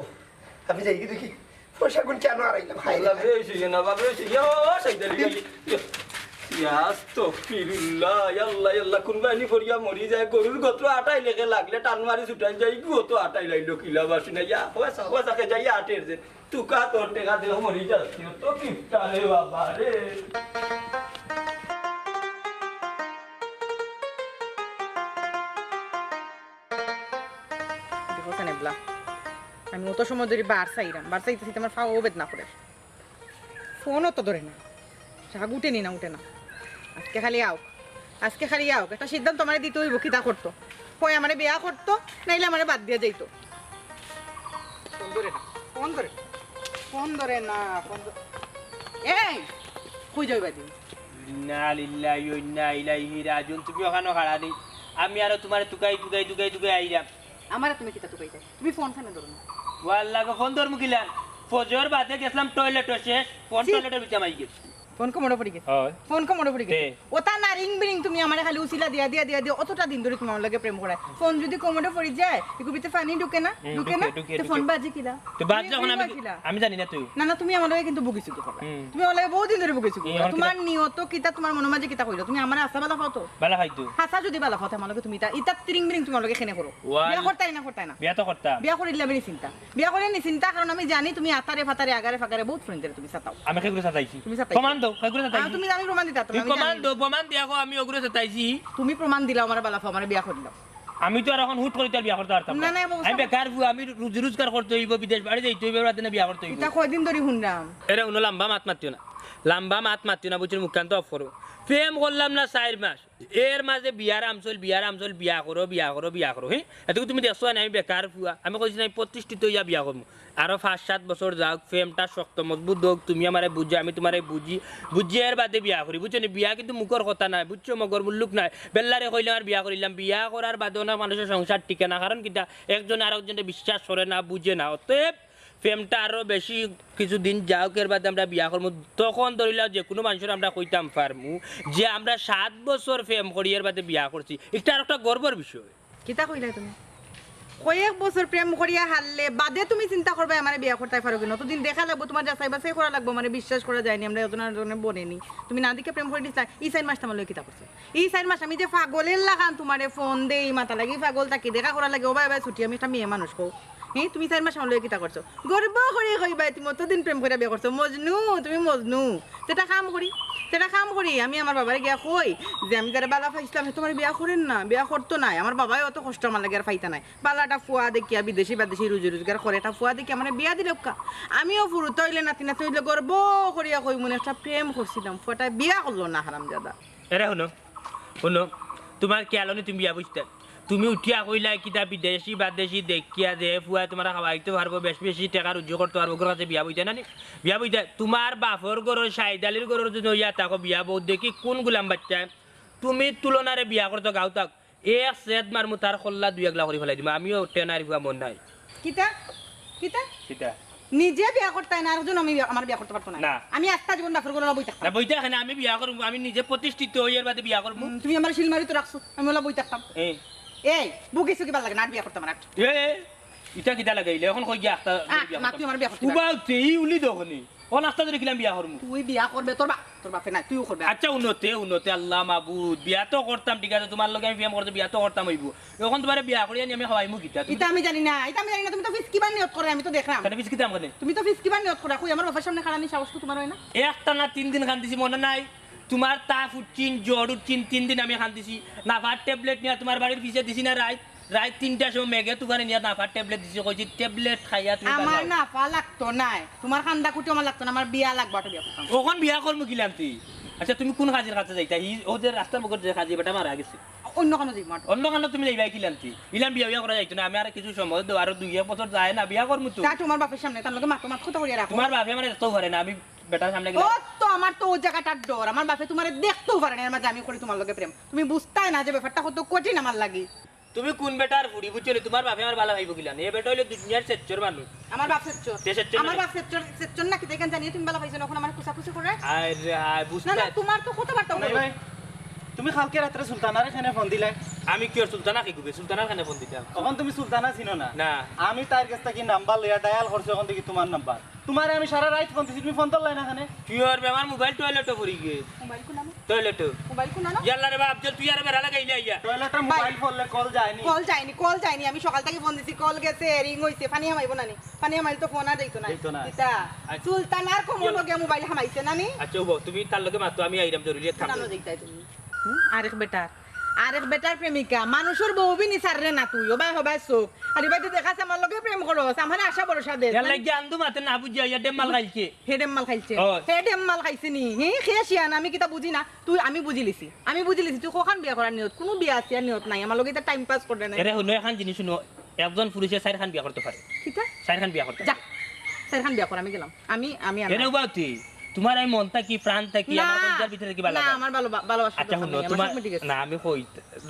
আমি যাই দেখি পয়সা গুণ কেন আড়াইলাম খাই বাবা এসে না বাবা এসে সাইদারি আস্তাগফিরুল্লাহ আল্লাহ আল্লাহ কুরবানি করিয়া মরি যায়, গরুর গোত্র আটাই লেগে লাগলে টান মারি ছুটাই যাই গো তো আটাই লাইলো কিলা বাসি না ইয়া পয়সা পয়সাকে যাই আটের যে তুকা তোর টেকা দেহ মরি যাচ্ছি তো কিপটা রে বাবা রে। আমি অত সময় ধরে বার চাইলাম, বার চাইতেছি আমার ফাও বেদনা করে, ফোনও তো ধরে না, শাক উঠেনি না উঠে না, আজকে খালি আও আজকে খালি আও একটা সিদ্ধান্ত আমার দিতে হইব কিতা করতো, হয় আমার বিয়া করতো নাইলে আমার বাদ দিয়ে যাইতো। ফোন ধরে না ফোন ধরে ফোন ধরে না ফোন এই কই যাইবা দিন ইন্না লিল্লাহি ওয়া ইন্না ইলাইহি রাজিউন, তুমি ওখানে খাড়া নেই, আমি আর তোমার তুকাই তুকাই তুকাই তুকাই আইরাম। আমার তুমি কিতা তুকাই যাই, তুমি ফোন খানে ধরো না, ওয়াল্লাহ ফোন ধর মুকিলান, ফজর বাদে গেছিলাম টয়লেটে শেষ, ফোন টয়লেটের ভিতরে মাই গেছি, ফোন কমড়ে পড়ি গেছে, ফোন কমড়ে পড়ি গেছে, ওটা না রিং বিরিং তুমি আমার খালি উছিলা দিয়া দিয়া দিয়া দিয়া অতটা দিন ধরে তোমার লাগে প্রেম করায়, ফোন যদি কমড়ে পড়ি যায় একটু ভিতরে পানি ঢুকে না ঢুকে না, তো ফোন বাজে কিলা তো বাদ যখন আমি জানি না তুই না না তুমি আমার লাগে কিন্তু বুকিছো কি করবা, তুমি আমার লাগে বহুত দিন ধরে বুকিছো কি তোমার নিয়ত কিতা তোমার মনে মাঝে কিতা কইলো, তুমি আমার আশা বালা ফাতো বালা খাইতো হাসা যদি বালা ফাতো আমার লাগে তুমি ইতা রিং বিরিং তোমার লাগে খেনে করো, বিয়া করতাই না করতাই না, বিয়া তো করতা, বিয়া করিলে আমি চিন্তা, বিয়া করে নি চিন্তা, কারণ আমি জানি তুমি আতারে ফাতারে আগারে ফাগারে বহুত ফ্রেন্ডের তুমি সাতাও, আমি কই করে সাতাইছি, তুমি সাতাই প্রমাণ দাও কই করে সাতাইছি, তুমি আমি প্রমাণ দিতা, তুমি প্রমাণ দাও, প্রমাণ দিয়া কো আমি ওগুলো সাতাইছি, তুমি প্রমাণ দিলা আমার বালা ফা আমার বিয়া করিলাম, আমি তো আর এখন হুট করে তোর বিয়া করতে পারতাম না, না না, বাবু, আমি বেকার আমি রুজি রোজগার করতে হইব বিদেশ বাড়ি যাইতে হইব রাতে বিয়া করতে হইব এটা কয়দিন ধরে শুনলাম এরা উনো লম্বা মাত মাতিও না লম্বা মাত মাতিও না বুঝছেন মুখান্ত অফ করো প্রেম করলাম না 4 মাস এর মাঝে বিয়ার আমচল বিয়া করো হ্যাঁ এতটুকু তুমি দেখছো না আমি বেকার ফুয়া আমি কইছি না প্রতিষ্ঠিত হইয়া বিয়া করবো আরো 5-7 বছর যাক প্রেমটা শক্ত মজবুত হোক তুমি আমারে বুঝি আমি তোমারে বুঝি এর বাদে বিয়া করি বুঝছো নি বিয়া কিন্তু মুখর কথা নাই বুঝছো মগর মুল্লুক নাই বেল্লারে কইলাম আর বিয়া করিলাম বিয়া করার বাদেও না মানুষের সংসার টিকে না কারণ কিটা একজন আরেকজনের বিশ্বাস করে না বুঝে না অতএব প্রেমটা আরো বেশি কিছুদিন যাওক এর বাদে আমরা বিয়া করবো তখন ধরিলাম যে কোনো মানুষের আমরা কইতাম পারমু যে আমরা 7 বছর প্রেম করি এর বাদে বিয়া করছি এটা আর একটা গর্বের বিষয় কিতা কইলা তুমি কয়েক বছর প্রেম করিয়া হারলে বাদে তুমি চিন্তা করবে আমার বিয়া করতে পারো কিনা অতদিন দেখা লাগবো তোমার যাচাই বাছাই করা লাগবো মানে বিশ্বাস করা যায়নি আমরা এজনে বনেনি তুমি না দিকে প্রেম করে দিচ্ছা এই 4 মাস তোমার লই কিতা করছো এই 4 মাস আমি যে পাগলের লাগান তোমারে ফোন দেই মাথা লাগি পাগল থাকি দেখা করা লাগে ও ভাই ছুটি আমি একটা মেয়ে মানুষ কও হ্যাঁ তুমি 4 মাস আমার লই কিতা করছো গর্ব করে কইবা তুমি অতদিন প্রেম করে বিয়া করছো মজনু তুমি মজনু তেটা কাম করি আমি আমার বাবারে গিয়া কই যে আমি যারা বালা পাইছিলাম তোমার বিয়া করেন না বিয়া করতো নাই আমার বাবাই অত কষ্ট আমার লাগে আর পাইতা নাই বালাটা ফুয়া দেখিয়া বিদেশি রুজি রোজগার করে এটা ফুয়া দেখি আমার বিয়া দিল আমিও ফুরু তৈলে নাতি হইলে গর্ব করিয়া কই মনে একটা প্রেম করছিলাম ফুয়াটা বিয়া করলো না হারাম দাদা এরা শুনো তোমার কেয়ালনি তুমি বিয়া বুঝতে তুমি উঠিয়া কইলা কিতা বিদেশি বাদেশি দেখিয়া যে ফুয়া তোমার খাওয়াইতে পারবো বেশি টাকা রুজি করতে পারবো ঘর কাছে বিয়া বুঝতে না বিয়া বুঝতে তোমার বাপর গরর শাহিদ আলীর গরর যদি ইয়া তাকো বিয়া বউ দেখি কোন গুলাম বাচ্চা তুমি তুলনারে বিয়া করতে গাও তাক এক সেদ মারমু তার খল্লা 2-1 লাখ করে ফেলাই দিম আমিও টেনার ফুয়া মন নাই কিতা নিজে বিয়া করতে না আরেকজন আমি আমার বিয়া করতে পারতো না আমি আস্তা জীবন বাপর গরর বই থাকতাম না বই থাকেন আমি বিয়া করব আমি নিজে প্রতিষ্ঠিত হই এর বাদে বিয়া করব তুমি আমার শিলমারি তো রাখছো আমি ওলা বই থাকতাম এই বুকিছো কি ভাল লাগে না বিয়া করতে মানে ইটা কিটা লাগাইলে এখন কই গিয়া একটা না তুই আমার বিয়া করতে উবাউতে ই উলি দখনি ও নাস্তা ধরে কিলাম বিয়া করমু তুই বিয়া করবে তোর বাপে না তুইও করবে আচ্ছা উন্নতে আল্লাহ মাবুদ বিয়া তো করতাম ঠিক আছে তোমার লগে আমি প্রেম করতে বিয়া তো করতাম হইব এখন তোমারে বিয়া করি আনি আমি খাওয়াইমু কিটা এটা আমি জানি না তুমি তো ফিস কিবা নিয়ত করে আমি তো দেখলাম কেন বিস্কিট দাম কেন তুমি তো ফিস কিবা নিয়ত করে কই আমার বাবার সামনে খারানি সাহস তো তোমার হয় না একটা না 3 দিন খান দিছি মনে নাই তোমার তাপ উঠছিন জ্বর উঠছিন 3 দিন আমি খান দিছি নাফার ট্যাবলেট নিয়ে তোমার বাড়ির পিছে দিছি না রাত 3টার সময় মেঘে তুফানে নিয়ে নাফার ট্যাবলেট দিছি কইছি ট্যাবলেট খাইয়া তুমি আমার নাফা লাগতো না তোমার খান্দা কুটি আমার লাগতো না আমার বিয়া লাগবে তো বিয়া করতাম ওখন বিয়া করমু কিলাম তুই আচ্ছা তুমি কোন কাজের কাছে যাইতা ওদের রাস্তার মুখে যে কাজে বেটা মারা গেছে অন্য কোনো যাইব অন্য কারণে তুমি যাইবাই কিলাম তুই ইলাম বিয়া করা যাইতো না আমি আর কিছু সময় দেবো আরো 2-1 বছর যায় না বিয়া করমু তো তা তোমার বাপের সামনে তার লগে মাত কথা কইয়া রাখো তোমার বাপে মানে তো পারে না আমি বেটার সামনে গেলে ও তো আমার তো ও জায়গাটার ডর আমার বাপে তোমারে দেখতেও পারে না এর মাঝে আমি করি তোমার লগে প্রেম তুমি বুঝতাই না যে ব্যাপারটা কত কঠিন আমার লাগি তুমি কোন বেটার ফুড়ি বুঝছো তোমার বাপে আমার ভালো ভাইব কিলান এই বেটা হইলো দুনিয়ার সেচ্চর মানুষ আমার বাপ সেচ্চর আমার বাপ সেচ্চর না কি দেখেন জানি তুমি ভালো পাইছো এখন আমার কুসাকুসি করে আরে বুঝতে না তোমার তো কত বার্তা ভাই তুমি কালকে রাত্রে সুলতানার এখানে ফোন দিলে আমি কি আর সুলতানা কি কইবে সুলতানার কানে ফোন দিতাম তখন তুমি সুলতানা চিনো না না আমি তার কাছ থেকে নাম্বার লইয়া ডায়াল করছি ওখান থেকে তোমার নাম্বার তোমারে আমি সারা রাত ফোন দিছি তুমি ফোন তোলাই না এখানে কি আর আমার মোবাইল টয়লেটে পড়ি গে মোবাইল কো নাম টয়লেটে মোবাইল কো নাম ইয়াল্লা রে আফজল তুই আর বেরা লাগাইলে আইয়া টয়লেটে মোবাইল ফোনলে কল যায়নি কল যায়নি আমি সকাল থেকে ফোন দিছি কল গেছে রিং হইছে ফানিয়া মাইবো নানি ফানিয়া মাইল তো ফোন আর যাইতো না দিতা সুলতানার কো লগে মোবাইল হামাইছে নানি আচ্ছা ও তুমি তার লগে মাতো আমি আইরাম জরুরি থাম নানো যাইতাই তুমি আরেক বেটার প্রেমিকা মানুষের বউ বি নিসার রে না তুই ওবাই হবাই চোখ আর এবার দেখাছে আমার লগে প্রেম করো আমার আশা ভরসা দে ইয়াল্লা জ্ঞান মাতে না বুঝিয়া ইয়া ডেম মাল খাইছে হে ডেম মাল খাইছে নি হে খেয়েছিয়ান আমি কিতা বুঝি না তুই আমি বুঝি লিছি তুই কখন বিয়া করার নিয়ত কোনো বিয়া আছে নিয়ত নাই আমার লগে টাইম পাস করে না এরে হলো এখন জিনিস শুনো একজন পুরুষে 4 খান বিয়া করতে পারে কিতা 4 খান বিয়া করতে যা 4 খান বিয়া কর আমি গেলাম আমি এরে বাতি তোমার এই মনটা কি প্রাণটা কি আমার মনটার ভিতরে কি ভালো না আমার ভালোবাসা আচ্ছা শুনো তোমার না আমি কই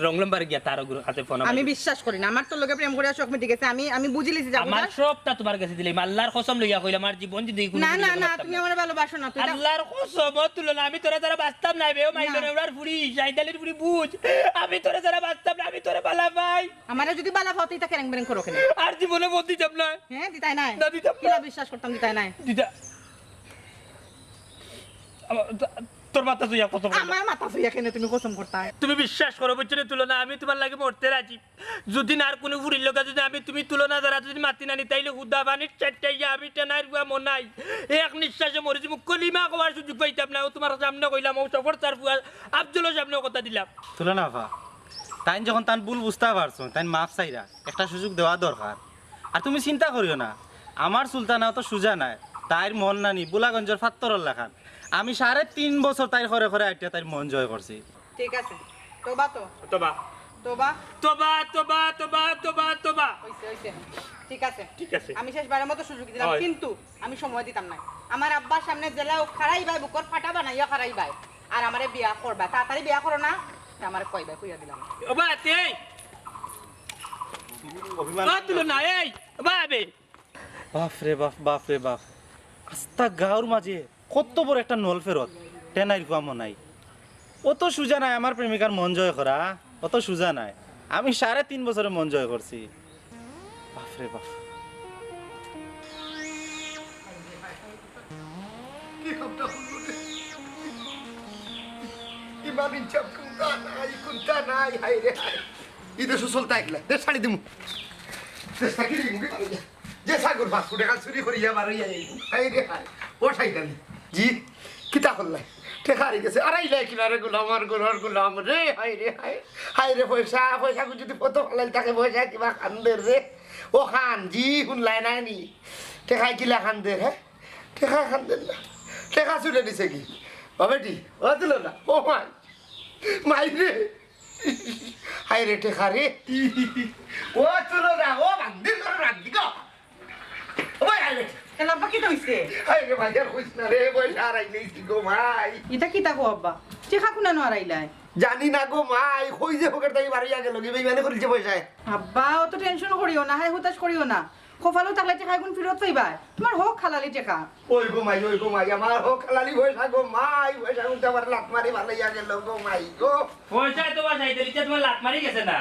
রংলম্বার গিয়া তার হাতে ফোন আমি বিশ্বাস করি না আমার তো লগে প্রেম করে শখ মিটে গেছে আমি বুঝি লিছি যাব আমার সবটা তোমার কাছে দিলে আল্লাহর কসম লইয়া কইলা আমার জীবন যদি কোনো না তুমি আমার ভালোবাসো না তুই আল্লাহর কসম তুলনা আমি তোরে যারা বাস্তব নাই বেও মাইলো নেওয়ার ফুড়ি জাইদালির ফুড়ি বুঝ আমি তোরে যারা বাস্তব না আমি তোরে বালা ভাই আমারে যদি বালা হতেই তা কেন বেরেন করো কেন আর জীবনে বদি যাব না হ্যাঁ দিতাই নাই না দিতাম কিলা বিশ্বাস করতাম দিতাই নাই দিদা তোর মাথা তুই কত আমার মাথা তুই কেন তুমি কসম করতা তুমি বিশ্বাস করো বুঝছো তুলনা আমি তোমার লাগে মরতে রাজি যদি না আর কোনো ফুরির লোক যদি আমি তুমি তুলনা যারা যদি মাতি না নি তাইলে হুদা বানির চারটাইয়া আমি টেনার বুয়া মনাই এক নিঃশ্বাসে মরে যাবো কলিমা কবার সুযোগ পাইতাম না ও তোমার সামনে কইলাম ও সফর তার বুয়া আব্দুলের সামনে কথা দিলাম তুলনা ভা তাই যখন তান ভুল বুঝতে পারছো তাই মাফ চাইরা একটা সুযোগ দেওয়া দরকার। আর তুমি চিন্তা করিও না, আমার সুলতানা তো সুজা নাই, তাইর মন নানি বুলাগঞ্জের ফাত্তরর লেখান। আমি 3.5 বছর তাই ঘরে ঘরে আইটা তাই মন জয় করছি। ঠিক আছে, তোবা তো তোবা তোবা তোবা তোবা তোবা তোবা তোবা হইছে হইছে, ঠিক আছে ঠিক আছে। আমি শেষবারের মতো সুযোগ দিলাম, হয়। কিন্তু আমি সময় দিতাম না। আমার আব্বার সামনে জেলাও খারাই ভাই, বুকর ফাটা বানাইয়া খারাই ভাই, আর আমারে বিয়া করবা, তাড়াতাড়ি বিয়া করো না, আমারে কইবা, কইয়া দিলাম। ওবা এই অভিমান তুলনা এই ওবা আবে বাপ রে বাপ, বাপ রে বাপ, আস্তা গাঁর মাঝে কত বড় একটা নল ফেরত টেনাই রুয়া মনাই। অত সুজা নাই আমার প্রেমিকার মন জয় করা, অত সুজা নাই। আমি 3.5 বছরে মন জয় করছি। বাপ রে বাপ। কি খবরটা হলো রে? ইমান ইনসাফ কোনটা নাই, হাই রে হাই। ইদে সুসলতা একলা দে শাড়ি দিমু, চেষ্টা কি দিমু কি পারো যে সাগর বাস ফুটে কাল চুরি করিয়া মারিয়া যাই, হাই রে হাই। ও শাইতানি জি কিতা করলাই ঠেকারি গেছে আড়াইলাই কিনারে গোলাম আর গোলার গোলাম রে, হাই রে হাই। হাই রে পয়সা পয়সা যদি ফটো ফলাই তাকে পয়সা কিবা খান্দের রে, ও খান জি শুনলাই নাই নি ঠেকাই কিলা খান্দের, হ্যাঁ ঠেকা খান্দের না, ঠেকা চুরে দিছে কি ও বেটি, ও দিল না, ও মাই মাই রে, হাই রে ঠেকা রে, ও তুলো না, ও বান্দির করে রাখবি গো, ও ভাই হাই রে, কেন আব্বা কি হইছে? হাই রে ভাই আর কইছ না রে, পয়সা হারাই নেইছি গো মাই। এটা কি তাকো আব্বা, চেখা কোনা নো হারাইলাই? জানি না গো মাই, কই যে হোকের তাই বাড়িয়া গেল কি বেইমানে করিছে পয়সায়। আব্বা অত টেনশন করিও না, হাই হুতাশ করিও না, খোফালো থাকলে টেকা গুণ ফিরত পাইবা, তোমার হোক খালালি টেকা। ওই গো মাই, ওই গো মাই, আমার হোক খালালি পয়সা গো মাই, পয়সা উঠতে আমার লাত মারি ভালাইয়া গেল গো মাই গো। পয়সা তোমার চাইতে লিখে তোমার লাত মারি গেছে না।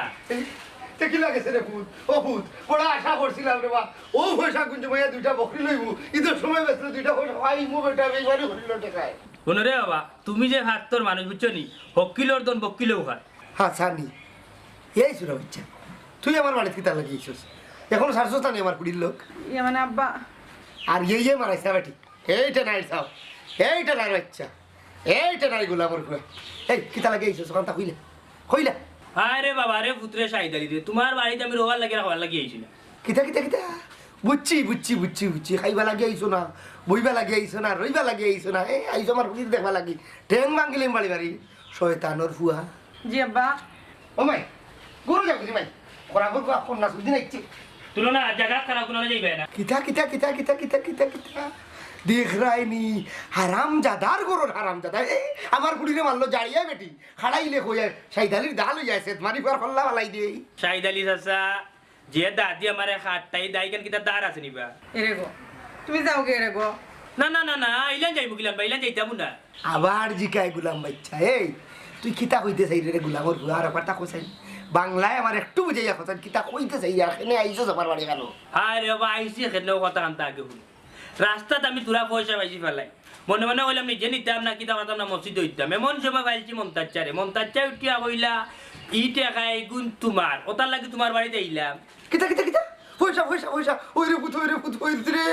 তে কি লাগেছে রে ভূত, ও ভূত বড় আশা করছিলাম রে বা, ও পয়সা গুঞ্জু মাইয়া 2টা বকরি লইবু, ঈদের সময় বেসলে 2টা পয়সা পাই মু বেটা বেইমানে হরিল টেকায়। শোনো রে বাবা, তুমি যে ভাক্তর মানুষ বুঝছো নি, হকিলোর দন বকিলেও খায়। হ্যাঁ সানি এই সুরা বাচ্চা, তুই আমার বাড়িতে কিতা লাগিয়েছিস, এখনো সারছস না আমার কুড়ির লোক। ইয়ে মানে আব্বা আর ইয়ে মারাইছে বেটি, এইটা নাই সাও, এইটা নাই বাচ্চা, এইটা নাই গোলামর ঘুরে, এই কিতা লাগিয়েছিস ওখানটা কইলে কইলা আরে বাবা রে পুত্রে শাহিদালি রে, তোমার বাড়িতে আমি রোবার লাগে খাবার লাগিয়ে আইছি না। কিতা কিতা কিতা বুঝছি বুঝছি বুঝছি বুঝছি, খাইবা লাগে আইসো না, বইবা লাগে আইসো না, রইবা লাগে আইসো না, এই আইসো আমার কুড়ির দেখবা লাগি ঠেং ভাঙিলিম বাড়ি বাড়ি শয়তানোর ফুয়া। জি আব্বা ও মাই গরু যাও কিছু মাই খরা গরু আপন না সুদিন আইছি তুলনা জায়গা খারাপ কোনো যাইবে না। কিতা কিতা কিতা কিতা কিতা কিতা কিতা দেখ রাইনি হারাম জাদার গরুর হারাম জাদা, এই আমার কুড়িরে মারলো জাড়িয়া বেটি খাড়াইলে কই সাইদালির দাল হই যাইছে মারি পর খল্লা বালাই দেই। শাহিদালি চাচা যে দাদি আমারে খাটটাই দাই কেন কিতা দার আছে নিবা। এরে গো তুমি যাও গে রে গো। না না না না ইলান যাইবো গিলাম বা ইলান যাইতাম না। আবার জিকায় গুলাম বাচ্চা, এই তুই কিতা কইতে চাই রে গুলামর ভুয়া আর কথা কইছাই বাংলায় আমার একটু বুঝাইয়া কথা কিতা কইতে চাই এখানে আইছো আমার বাড়ি গেল। হ্যাঁ রে বাবা আইসি এখানেও কথা কামতা আগে শুনি, রাস্তাত আমি তোরা পয়সা পাইছি ফেলাই মনে মনে কইলাম নিজে নিতাম না কিতা পারতাম না মসজিদে হইতাম, এমন সময় পাইছি মন্তাজ্জারে, মন্তাজ্জা উঠিয়া কইলা ই টাকায় গুণ তোমার, ওটার লাগি তোমার বাড়িতে আইলাম। কিতা কিতা কিতা পয়সা পয়সা পয়সা ওই রে ভূত হইছে রে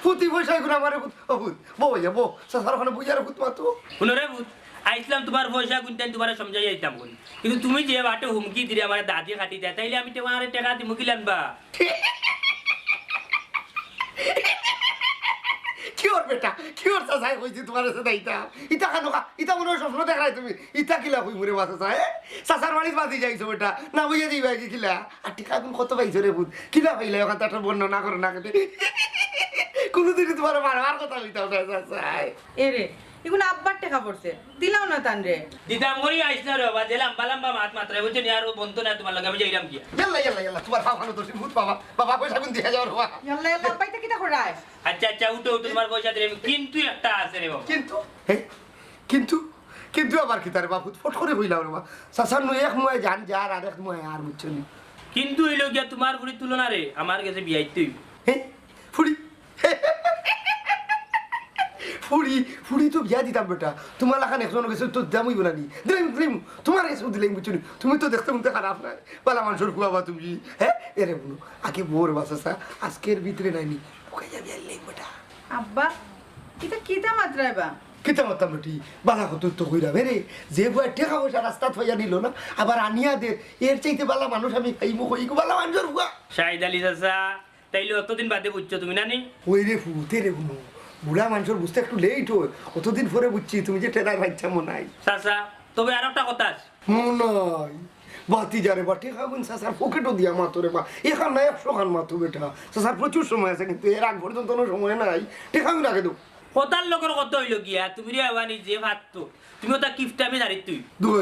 ফুতি পয়সা এগুলো আমার ভূত, ও ভূত বউ ভাইয়া বউ সাসারখানে বুঝার ভূত মাতো শুনো রে ভূত, আইসলাম তোমার পয়সা গুনতেন তোমার সমঝাই যাইতাম কোন, কিন্তু তুমি যে বাটে হুমকি দিলে আমার দাদি খাটি দেয় তাইলে আমি তোমার টাকা দি মুকিলাম বা কি ওর বেটা কি ওর চাচাই কইছি তোমার সাথে দাইতা ইতা কেন ইতা মনে হয় স্বপ্ন দেখাই তুমি ইতা কিলা কই মরে বাসা চাই চাচার বাড়ির বাদি যাইছো বেটা না বুঝে দিবা কি কিলা আর টিকা এখন কত পাইছো রে ভূত কিলা পাইলে ওখান তার বর্ণনা করো না কেটে কোনোদিনই তোমার মারার কথা হইতাও না চাচাই। এরে এগুলো আব্বার টাকা পড়ছে দিলাও না তান রে। দিদাম করি আইসলা রে বাবা, যে লম্বা লম্বা মাত মাত্রা বলছে নি আর বন্ধু না তোমার লাগে আমি যাইলাম কি। ইয়াল্লা ইয়াল্লা ইয়াল্লা তোমার ভালো তো ভূত বাবা বাবা পয়সা কোন দিয়ে যাওয়ার হওয়া। ইয়াল্লা ইয়াল্লা আব্বাইতে কিটা করায়? আচ্ছা আচ্ছা উঠো উঠো তোমার পয়সা দিলে, কিন্তু একটা আছে রে বাবা। কিন্তু কিন্তু কিন্তু আবার কি তার বাবু ফট করে হইলাম রে বাবা চাচার নয় এক ময় জান যার আর এক ময় আর বুঝছো নি। কিন্তু হইল গিয়া তোমার বুড়ি তুলনা রে আমার কাছে বিয়াইতে হইব। হ্যাঁ ফুড়ি ফুড়ি ফুড়ি তো বিয়া দিতাম বেটা তোমার লাখান একজন গেছে তো দামই বলানি দিলাম দিলাম তোমার কাছে দিলাম বুঝছো নি, তুমি তো দেখতে মতো খারাপ নাই বালা মানুষের খুয়াবা তুমি। হ্যাঁ এরে বলো আগে বোর বাসা আজকের ভিতরে নাইনি ওকে যাবি আর লেগ বেটা। আব্বা এটা কিটা মাত্রায় বা? কিতা মাতাম বেটি বালা কত তো কইরা বেরে যে বই টেকা পয়সা রাস্তা থইয়া নিল না আবার আনিয়া দে এর চাইতে বালা মানুষ আমি খাইমু কইগু বালা মানুষের বুয়া শাহিদ আলী চাচা তাইলে অতদিন বাদে বুঝছো তুমি নানি ওই রে ফুতে রে বুনো বুড়া মানুষের বুঝতে একটু লেট হয় কতদিন পরে বুঝছি তুমি যে টেনার বাচ্চা মনাই চাচা তবে আর একটা কথা আছে মনাই বাতি যারে বা টেকা গুন সাসার পকেটও দিয়া মাতো রে বা এখান না 100 খান মাতো বেটা সাসার প্রচুর সময় আছে কিন্তু এর আগ পর্যন্ত কোনো সময় নাই টেকা গুন রাখে দাও কথার লোকের কত হইল গিয়া তুমি রে আবানি যে ভাততো তুমি ওটা কিফট আমি জানি তুই দুই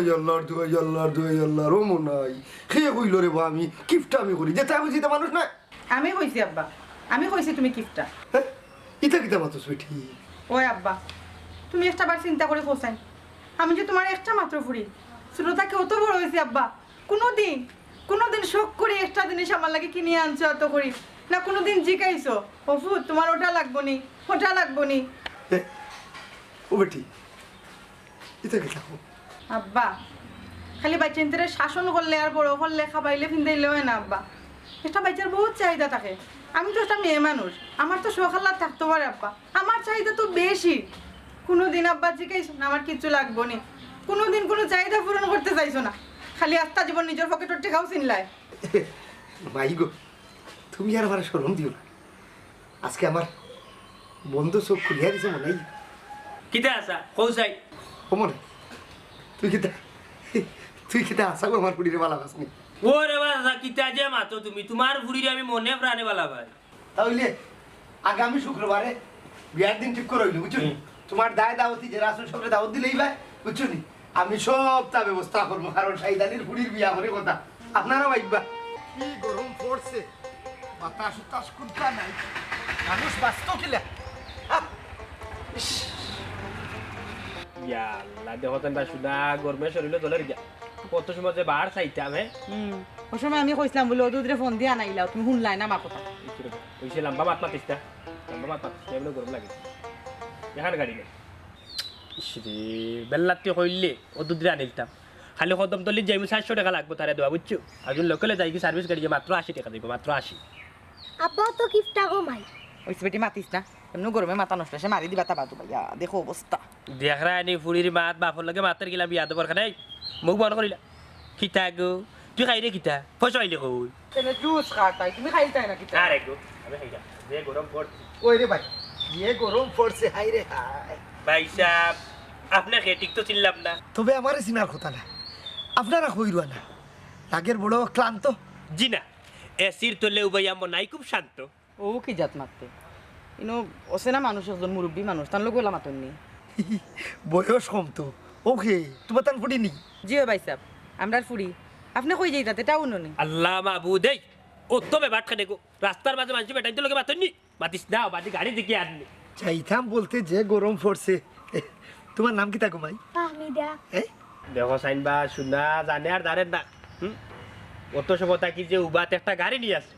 আল্লাহর ও মনাই খেয়ে কইল রে বা আমি কিফটা আমি করি যেটা বুঝি তো মানুষ না আমি কইছি আব্বা আমি কইছি তুমি কিফটা হ্যাঁ ইতা কিতা মাতো বেটি ওই আব্বা তুমি একটা বার চিন্তা করে হোসেন আমি যে তোমার একটা মাত্র ফুরি ছোটটাকে অত বড় হয়েছি আব্বা কোনোদিন শখ করে একটা জিনিস আমার লাগে কিনে আনছো অত করি না কোনোদিন জিকাইছো অফু তোমার ওটা লাগবো নি ও বেটি ইতা কিতা আব্বা খালি বাচ্চাদের শাসন করলে আর বড় করলে খাবাইলে ফিন্দাইলে হয় না আব্বা একটা বাচ্চার বহুত চাহিদা থাকে আমি তো একটা মেয়ে মানুষ আমার তো সকাল্লা থাকতে পারে আব্বা আমার চাহিদা তো বেশি কোনোদিন আব্বা জিকাইছো না আমার কিচ্ছু লাগবো নি কোনোদিন কোনো চাহিদা পূরণ করতে চাইছো না খালি আস্তা জীবন নিজের পকেটের টেকাও চিনলায় মাই গো তুমি আর আমার শরম দিও না আজকে আমার বন্ধু চোখ খুলিয়া দিছে মনাই কিতা আসা কৌসাই ও মনে তুই কিতা আশা গো আমার পুড়িরে বালা বাসনি ওরে বাসা কিতা যে মাতো তুমি তোমার ফুড়িরে আমি মনে প্রাণে বালা ভাই তাহলে আগামী শুক্রবারে বিয়ার দিন ঠিক করে হইলো বুঝছো তোমার দায় দাওয়াতি যে রাসুল সবরে দাওয়াত দিলেই ভাই বুঝছো নি আমি সব তা ব্যবস্থা করবো কারণ শাহিদানির ফুড়ির বিয়া করে কথা আপনারা ভাইবা কি গরম পড়ছে বাতাস উতাস কুদকা নাই মানুষ বাঁচত কিলা ইয়া আল্লাহ দেখো তেন শুনা গরমে শরীরে দলের গিয়া কত সময় যে বার চাইতাম হ্যাঁ ওই সময় আমি কইছিলাম বলে ওদুদরে ফোন দিয়া নাইলাও তুমি শুনলাই না আমার কথা ওইসে লম্বা মাত মাতিসটা লম্বা মাত মাতিস এমনি গরম লাগে এখানে গাড়ি নেই ইসরে বেল্লাতে কইলে ও দুধরে আনিলতাম খালি কদম তলি যাইমু 700 টাকা লাগবো তারে দেওয়া বুঝছো আজুন লোকালে যাই কি সার্ভিস গাড়ি মাত্র 80 টাকা দিব মাত্র 80 আব্বা তো কিফটা গো মাই ওই বেটি মাতিস না এমনি গরমে মাথা নষ্ট সে মারি দিবা তা বাদু ভাইয়া দেখো অবস্থা দেখরা আনি ফুড়ির মাত বাপর লাগে মাতের গিলা বিয়া দেবার খানে মুখ বন্ধ করিলা খিতা গো তুই খাই রে খিতা পয়সা আইলে কই তেনে জুস খাতাই তুমি খাইতাই না কি আরে গো আমি খাইলা যে গরম পড়ছে ওই রে ভাই ইয়ে গরম পড়ছে হাই রে হাই ভাই সাহেব আপনাকে ঠিক তো চিনলাম না তবে আমার চিনার কথা না আপনারা কইরুয়া না লাগের বড় ক্লান্ত জি না এসির তলে উবাইয়া মনাই খুব শান্ত ও কি জাত মারতে ইনো অসেনা মানুষ একজন মুরব্বী মানুষ তার লোক ওলা মাতন নি বয়স কম তো ওকে তোমার তান ফুটি নি জি ভাই সাহেব আমরা ফুরি আপনি কই যাইতাতে টাউন নি আল্লাহ মাহবুদ এই ও তো বেবাট খানে গো রাস্তার মাঝে মানুষ বেটাই তো লোকে মাতনি মাতিস না বাদি গাড়ি দিকে আননি চাইতাম বলতে যে গরম পড়ছে তোমার নাম কি তা ঘুমাই ফাহমিদা দেখো সাইন বা শুনা জানে আর জানেন না অত সময় তাকি যে উবাতে একটা গাড়ি নিয়ে আসে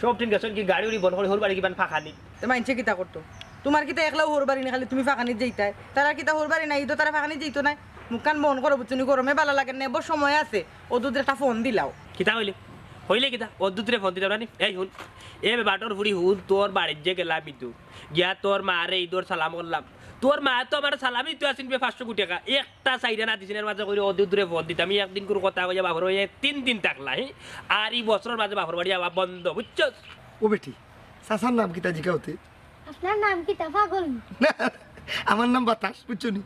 সব ঠিক আছে কি গাড়ি উড়ি বন করে হোর বাড়ি কিবান ফাঁকানি তো মাইনছে কিতা করতো তোমার কিতা একলাও হোর বাড়ি না খালি তুমি ফাঁকানিত যাইতাই তারা কিতা হোর বাড়ি নাই তো তারা ফাঁকানিত যাইতো না মুখান বন করো বুঝছনি গরমে ভালো লাগে না এবার সময় আছে ও দুধের একটা ফোন দিলাও কিতা হইলে কিতা ও দুধরে ফোন দিতাম না এই হুন এ বাটর ফুড়ি হুন তোর বাড়ির যে গেলাম বিদ্যু গিয়া তোর মারে ঈদর সালাম করলাম তোর মা তো আমার সালামই তো আসিন 500 কোটি টাকা একটা সাইডে না দিছিনের মাঝে করে ও দুধরে ফোন দিতাম আমি একদিন করে কথা কইয়া বাপর হয়ে 3 দিন থাকলা আর এই বছরের মাঝে বাপর বাড়ি আবার বন্ধ বুঝছো ও বেটি সাসার নাম কি তা জিকাওতে আপনার নাম কি তা পাগল আমার নাম বাতাস বুঝছো নি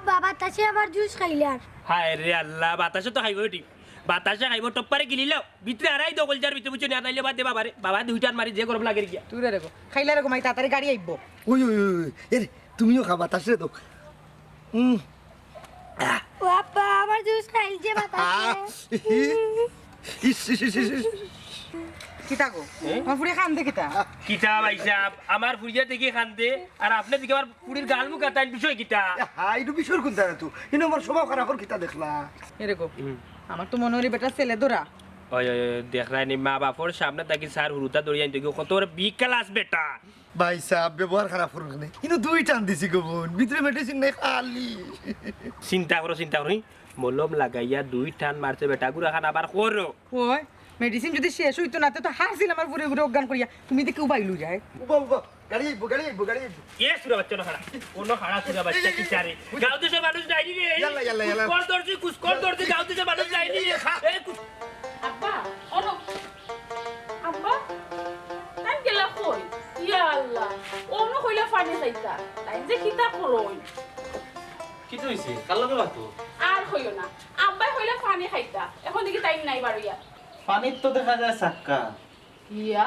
বাবা তাছে আবার জুস খাইলার হায় রে আল্লাহ বাতাসে তো খাইব ঠিক বাতাসে খাইব টপ্পারে গিলিলাও ভিতরে আড়াই দগল যার ভিতরে বুঝছো না নাইলে বাদ দে বাবারে বাবা দুইটার মারি যে গরম লাগে গিয়া তুই রে রেখো খাইলা রেখো মাই তাড়াতাড়ি গাড়ি আইব ওই এরে তুমিও খা বাতাস রে তো বাবা আবার জুস খাইছে বাতাসে কিতা গো আমার ফুড়ি খান দে কিতা কিতা ভাই সাহেব আমার ফুরিয়া থেকে খান্দে আর আপনি দিকে আমার পুরির গাল মুখ আতান বিষয় কিতা হাই ডু বিশর কোন দাঁড়া তুই ইনো আমার স্বভাব খারাপ করে কিতা দেখলা এরকম আমার তো মনে হলি বেটা ছেলে ধরা ওই দেখলাই নি মা বাপর সামনে তাকি স্যার হুরুতা দড়ি আনতে গিয়ে কত বড় বি ক্লাস বেটা ভাই সাহেব ব্যবহার খারাপ করুন না ইনো দুই টান দিছি গো বোন ভিতরে মেডিসিন নাই খালি চিন্তা করো মলম লাগাইয়া দুই টান মারছে বেটা গুড়া খান আবার করো ওই মেডিসিন যদি শেষ হইতো না তো হাসিল আমার ঘুরে ঘুরে অজ্ঞান করিয়া তুমি দেখে উবাইলু যায় উবা উবা গাড়ি আইবো গাড়ি আইবো গাড়ি আইবো এ সুরা বাচ্চা না খাড়া কোন খাড়া সুরা বাচ্চা কি চারে গাঁও দেশে মানুষ যায়নি রে ইয়াল্লা, ইয়াল্লা, ইয়াল্লা। কুসকর দর্জি গাঁও দেশে মানুষ যায়নি এই আব্বা ওনো আব্বা তাই গেলা কই ইয়া আল্লাহ ওনো কইলা ফানি যাইতা তাই যে কিতা করই কি তো হইছে কালকে বাতো আর হইও না আব্বাই কইলা ফানি খাইতা এখন দেখি টাইম নাই বাড়িয়া পানির তো দেখা যায় সাক্কা ইয়া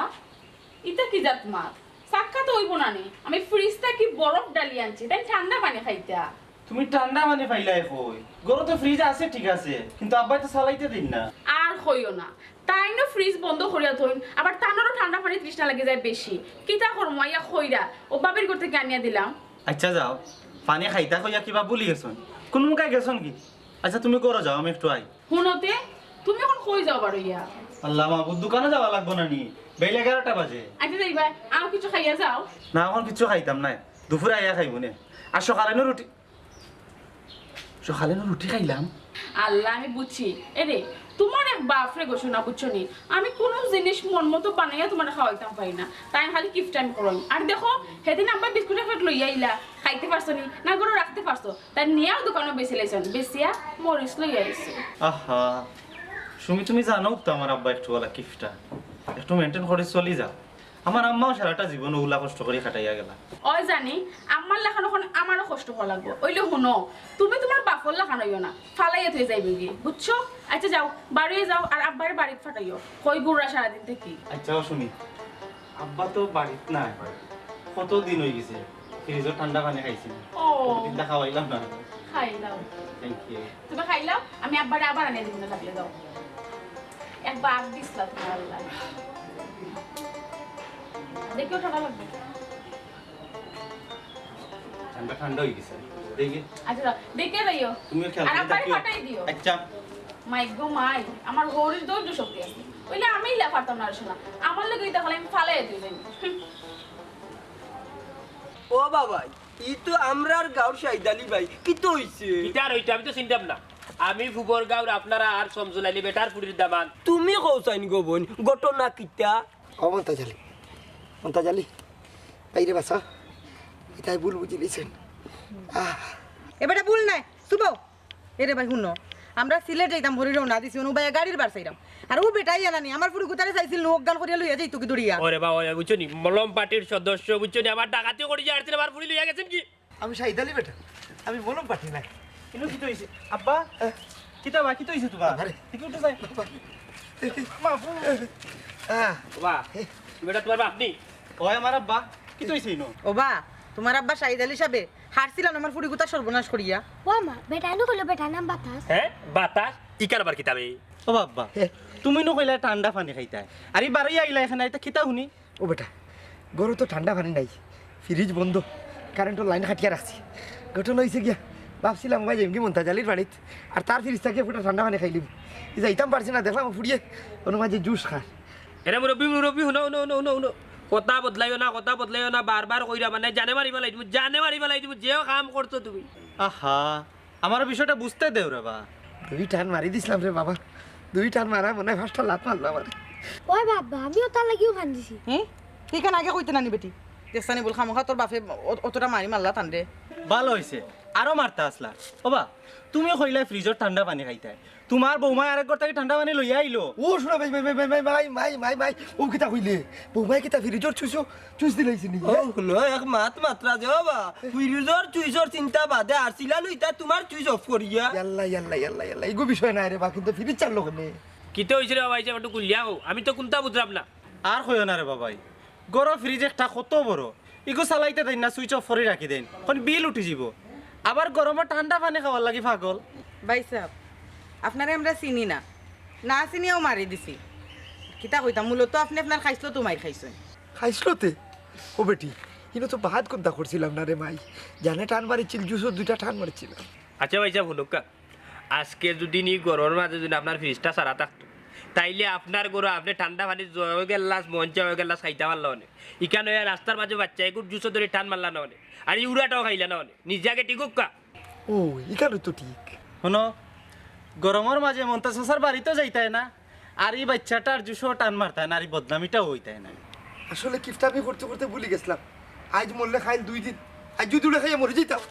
ইতা কি জাত মাছ সাক্কা তো হইব না নি আমি ফ্রিজটা কি বরফ ডালি আনছি তাই ঠান্ডা পানি খাইতা তুমি ঠান্ডা মানে পাইলাই কই গরো তো ফ্রিজ আছে ঠিক আছে কিন্তু আব্বাই তো চালাইতে দিন না আর হইও না তাই না ফ্রিজ বন্ধ করিয়া থইন আবার তানোরও ঠান্ডা পানি তৃষ্ণা লাগে যায় বেশি কিতা করমু আইয়া খইরা ও বাবির করতে আনিয়া দিলাম আচ্ছা যাও পানি খাইতা কইয়া কিবা বলি গেছন কোন মুখাই গেছন কি আচ্ছা তুমি করো যাও আমি একটু আই শুনতে তুমি এখন কই যাও বারো ইয়া আল্লাহ মাহবুব দোকানে যাওয়া লাগবো না নি বেল 11টা বাজে আচ্ছা যাইবা আর কিছু খাইয়া যাও না এখন কিছু খাইতাম না দুপুরে আইয়া খাইব নে আর সকালে রুটি খাইলাম আল্লাহ আমি বুঝছি এরে তোমার এক বাপরে ঘোষণা বুঝছো নি আমি কোন জিনিস মন মতো বানাইয়া তোমার খাওয়াইতাম পারি না তাই খালি কিফট টাইম করো আর দেখো সেদিন আব্বা বিস্কুটের প্যাকেট লইয়া আইলা খাইতে পারছো নি না গরু রাখতে পারছো তাই নিয়েও দোকানে বেশি লাইছেন বেশিয়া মরিচ লইয়া আইছে আহা তুমি জানো তো আমার আব্বা একটু বলা কিফটা একটু মেনটেন করে চলি যাও আমার আম্মাও সারাটা জীবন ওগুলা কষ্ট করে কাটাইয়া গেলা ওই জানি আমার লেখানো এখন আমারও কষ্ট হওয়া লাগবো ওইলে শুনো তুমি তোমার বাপর লেখানো হইও না ফালাইয়া থই যাইবে গিয়ে বুঝছো আচ্ছা যাও বাড়িয়ে যাও আর আব্বারে বাড়িতে ফাটাইও কই গুড়া সারাদিন থেকে আচ্ছা শুনি আব্বা তো বাড়িত নাই কত দিন হয়ে গেছে ফ্রিজের ঠান্ডা পানি খাইছি ও দিনটা খাওয়াইলাম না খাইলাও থ্যাংক ইউ তুমি খাইলাও আমি আব্বারে আবার আনিয়ে দিন না থাকলে যাও একবার আগ দিসলা তোমার আল্লাহ দেখিও ঠান্ডা লাগবে ঠান্ডা হয়ে গেছে দেখি আচ্ছা দেখে যাইও তুমি খেয়াল আর করে আব্বারে দেখিও ফাটাই দিও আচ্ছা মাই গো মাই আমার গৌরীর ধৈর্য শক্তি আছে ওইলে আমি লা পারতাম না শোনা আমার লোক এটা হলে আমি ফালাই দিই যাই ও বাবা ই তো আমরার গাঁর শাহিদ আলী ভাই কি তো হইছে কিটা রইটা আমি তো চিন্তাম না আমি ফুবর গাঁর আপনারা আর সমজলালি বেটার পুরির দামান তুমি কৌসাইন গো বোন ঘটনা কিটা ও মন্তাজালি তাইরে বাসা এটাই ভুল বুঝি লিছেন এবারে ভুল নাই শুভো এরে ভাই শুনো আমরা সিলেট যাইতাম ভরি রওনা দিছি অনু ভাই গাড়ির বার চাইরাম আর ও বেটাই আনানি আমার পুরো গুতারে চাইছিল লোক গান করিয়া লইয়া যাইতো কি দড়িয়া ওরে বাবা বুঝছো নি মলম পার্টির সদস্য বুঝছো নি আমার ডাকাতি করে যে আরতে আমার পুরি লইয়া গেছেন কি আমি শাহিদ আলী বেটা আমি বললাম পাঠি না কিন্তু কি তো হইছে আব্বা কিটা বাকি তো হইছে তোমার আরে। ঠিক উঠে যাই মাফু বাবা বেটা তোমার বাপ নি ওই আমার আব্বা কি তো হইছে ইনো ও বা তোমার আব্বা শাহিদ আলী সাহেব হারছিলাম আমার পুরো গুতা সর্বনাশ করিয়া ও মা বেটা নো কইলো বেটা নাম বাতাস হ্যাঁ বাতাস ইকার বার কিতাবে ও বাবা তুমি নো কইলা ঠান্ডা পানি খাইতা আরে বারই আইলা এখানে আইতা কিতা শুনি ও বেটা গরু তো ঠান্ডা পানি নাই ফ্রিজ বন্ধ কারেন্টের লাইন খাটিয়া রাখছি ঘটনা হয়েছে গিয়া ভাবছিলাম ভাই এমকি মন্তাজালির বাড়িতে আর তার ফ্রিজ থেকে ফুটা ঠান্ডা পানি খাইলিম যাইতাম পারছি না দেখলাম ফুড়িয়ে কোনো মাঝে জুস খা এরে মুরব্বী শুনো শুনো কথা বদলাইও না বারবার কইরা মানে জানে মারিবা লাইব যে কাম করছো তুমি আহা আমার বিষয়টা বুঝতে দেও রে বা 2 টান মারি দিছিলাম রে বাবা 2 টান মারা মনে হয় 5টা লাত মারলো আমার ওই বাবা আমিও তার লাগিও কান্দিছি হুম ঠিক আগে কইতে নানি বেটি দেখছানি বল খামখা তোর বাপে অতটা মারি মারলা তান্ডে ভালো হইছে আরো মারতা আসলা ওবা তুমি কইলা ফ্রিজর ঠান্ডা পানি খাইতা তোমার বৌমাই আরেক ঘর থেকে ঠান্ডা পানি লইয়া আইলো ও শোনা ভাই ও কিতা কইলে বৌমাই কিতা ফ্রিজর চুইস দিলাইছি নি ও হলো এক মাত মাত্রা যে বাবা ফিরুজর চুইসর চিন্তা বাদে আরছিলা লইতা তোমার চুইস অফ করিয়া ইয়াল্লা এগো বিষয় নাই রে বা কিন্তু ফ্রিজ চাললো কেনে কিতে হইছিল বাবা এইসব একটু কুলিয়া হও আমি তো কোনটা বুঝলাম না আর কইও না রে বাবাই গরো ফ্রিজ একটা কত বড় ইগো চালাইতে দেন না সুইচ অফ করে রাখি দেন কোন বিল উঠি যাব আবার গরমে ঠান্ডা পানি খাওয়ার লাগি পাগল ভাই সাহেব আপনারে আমরা চিনি না চিনিও মারি দিছি কিতা কইতাম মূলত আপনি আপনার খাইছিল তো মাই খাইছেন খাইছিলতে ও বেটি ইনো তো বাহাত কোনটা করছিলাম না রে মাই জানে টান মারিছিল জুসও 2টা টান মারিছিল আচ্ছা ভাই সাহেব হুনুকা আজকে যদি নি গরমের মাঝে যদি আপনার ফ্রিজটা সারা থাকতো তাইলে আপনার গরু আপনি ঠান্ডা পানি জয় গেলাস মঞ্চা হয়ে গেলাস খাইতে পারলো অনেক ইখানে রাস্তার মাঝে বাচ্চা এগুলো জুসো ধরে টান মারলা না অনেক আর ইউরাটাও খাইলা না অনেক নিজাকে টিকুকা ও এখানে তো ঠিক শোনো গরমের মাঝে মন্তাজ বাড়িতেও যাইতাই না আর এই বাচ্চাটার জুসো টান মারতায় না আর এই বদনামিটাও হইতায় না। আসলে কিফটামি করতে করতে ভুলে গেছিলাম, আজ মরলে খাইল 2 দিন, আজ যদি উড়ে খাইয়া মরে যেতাম।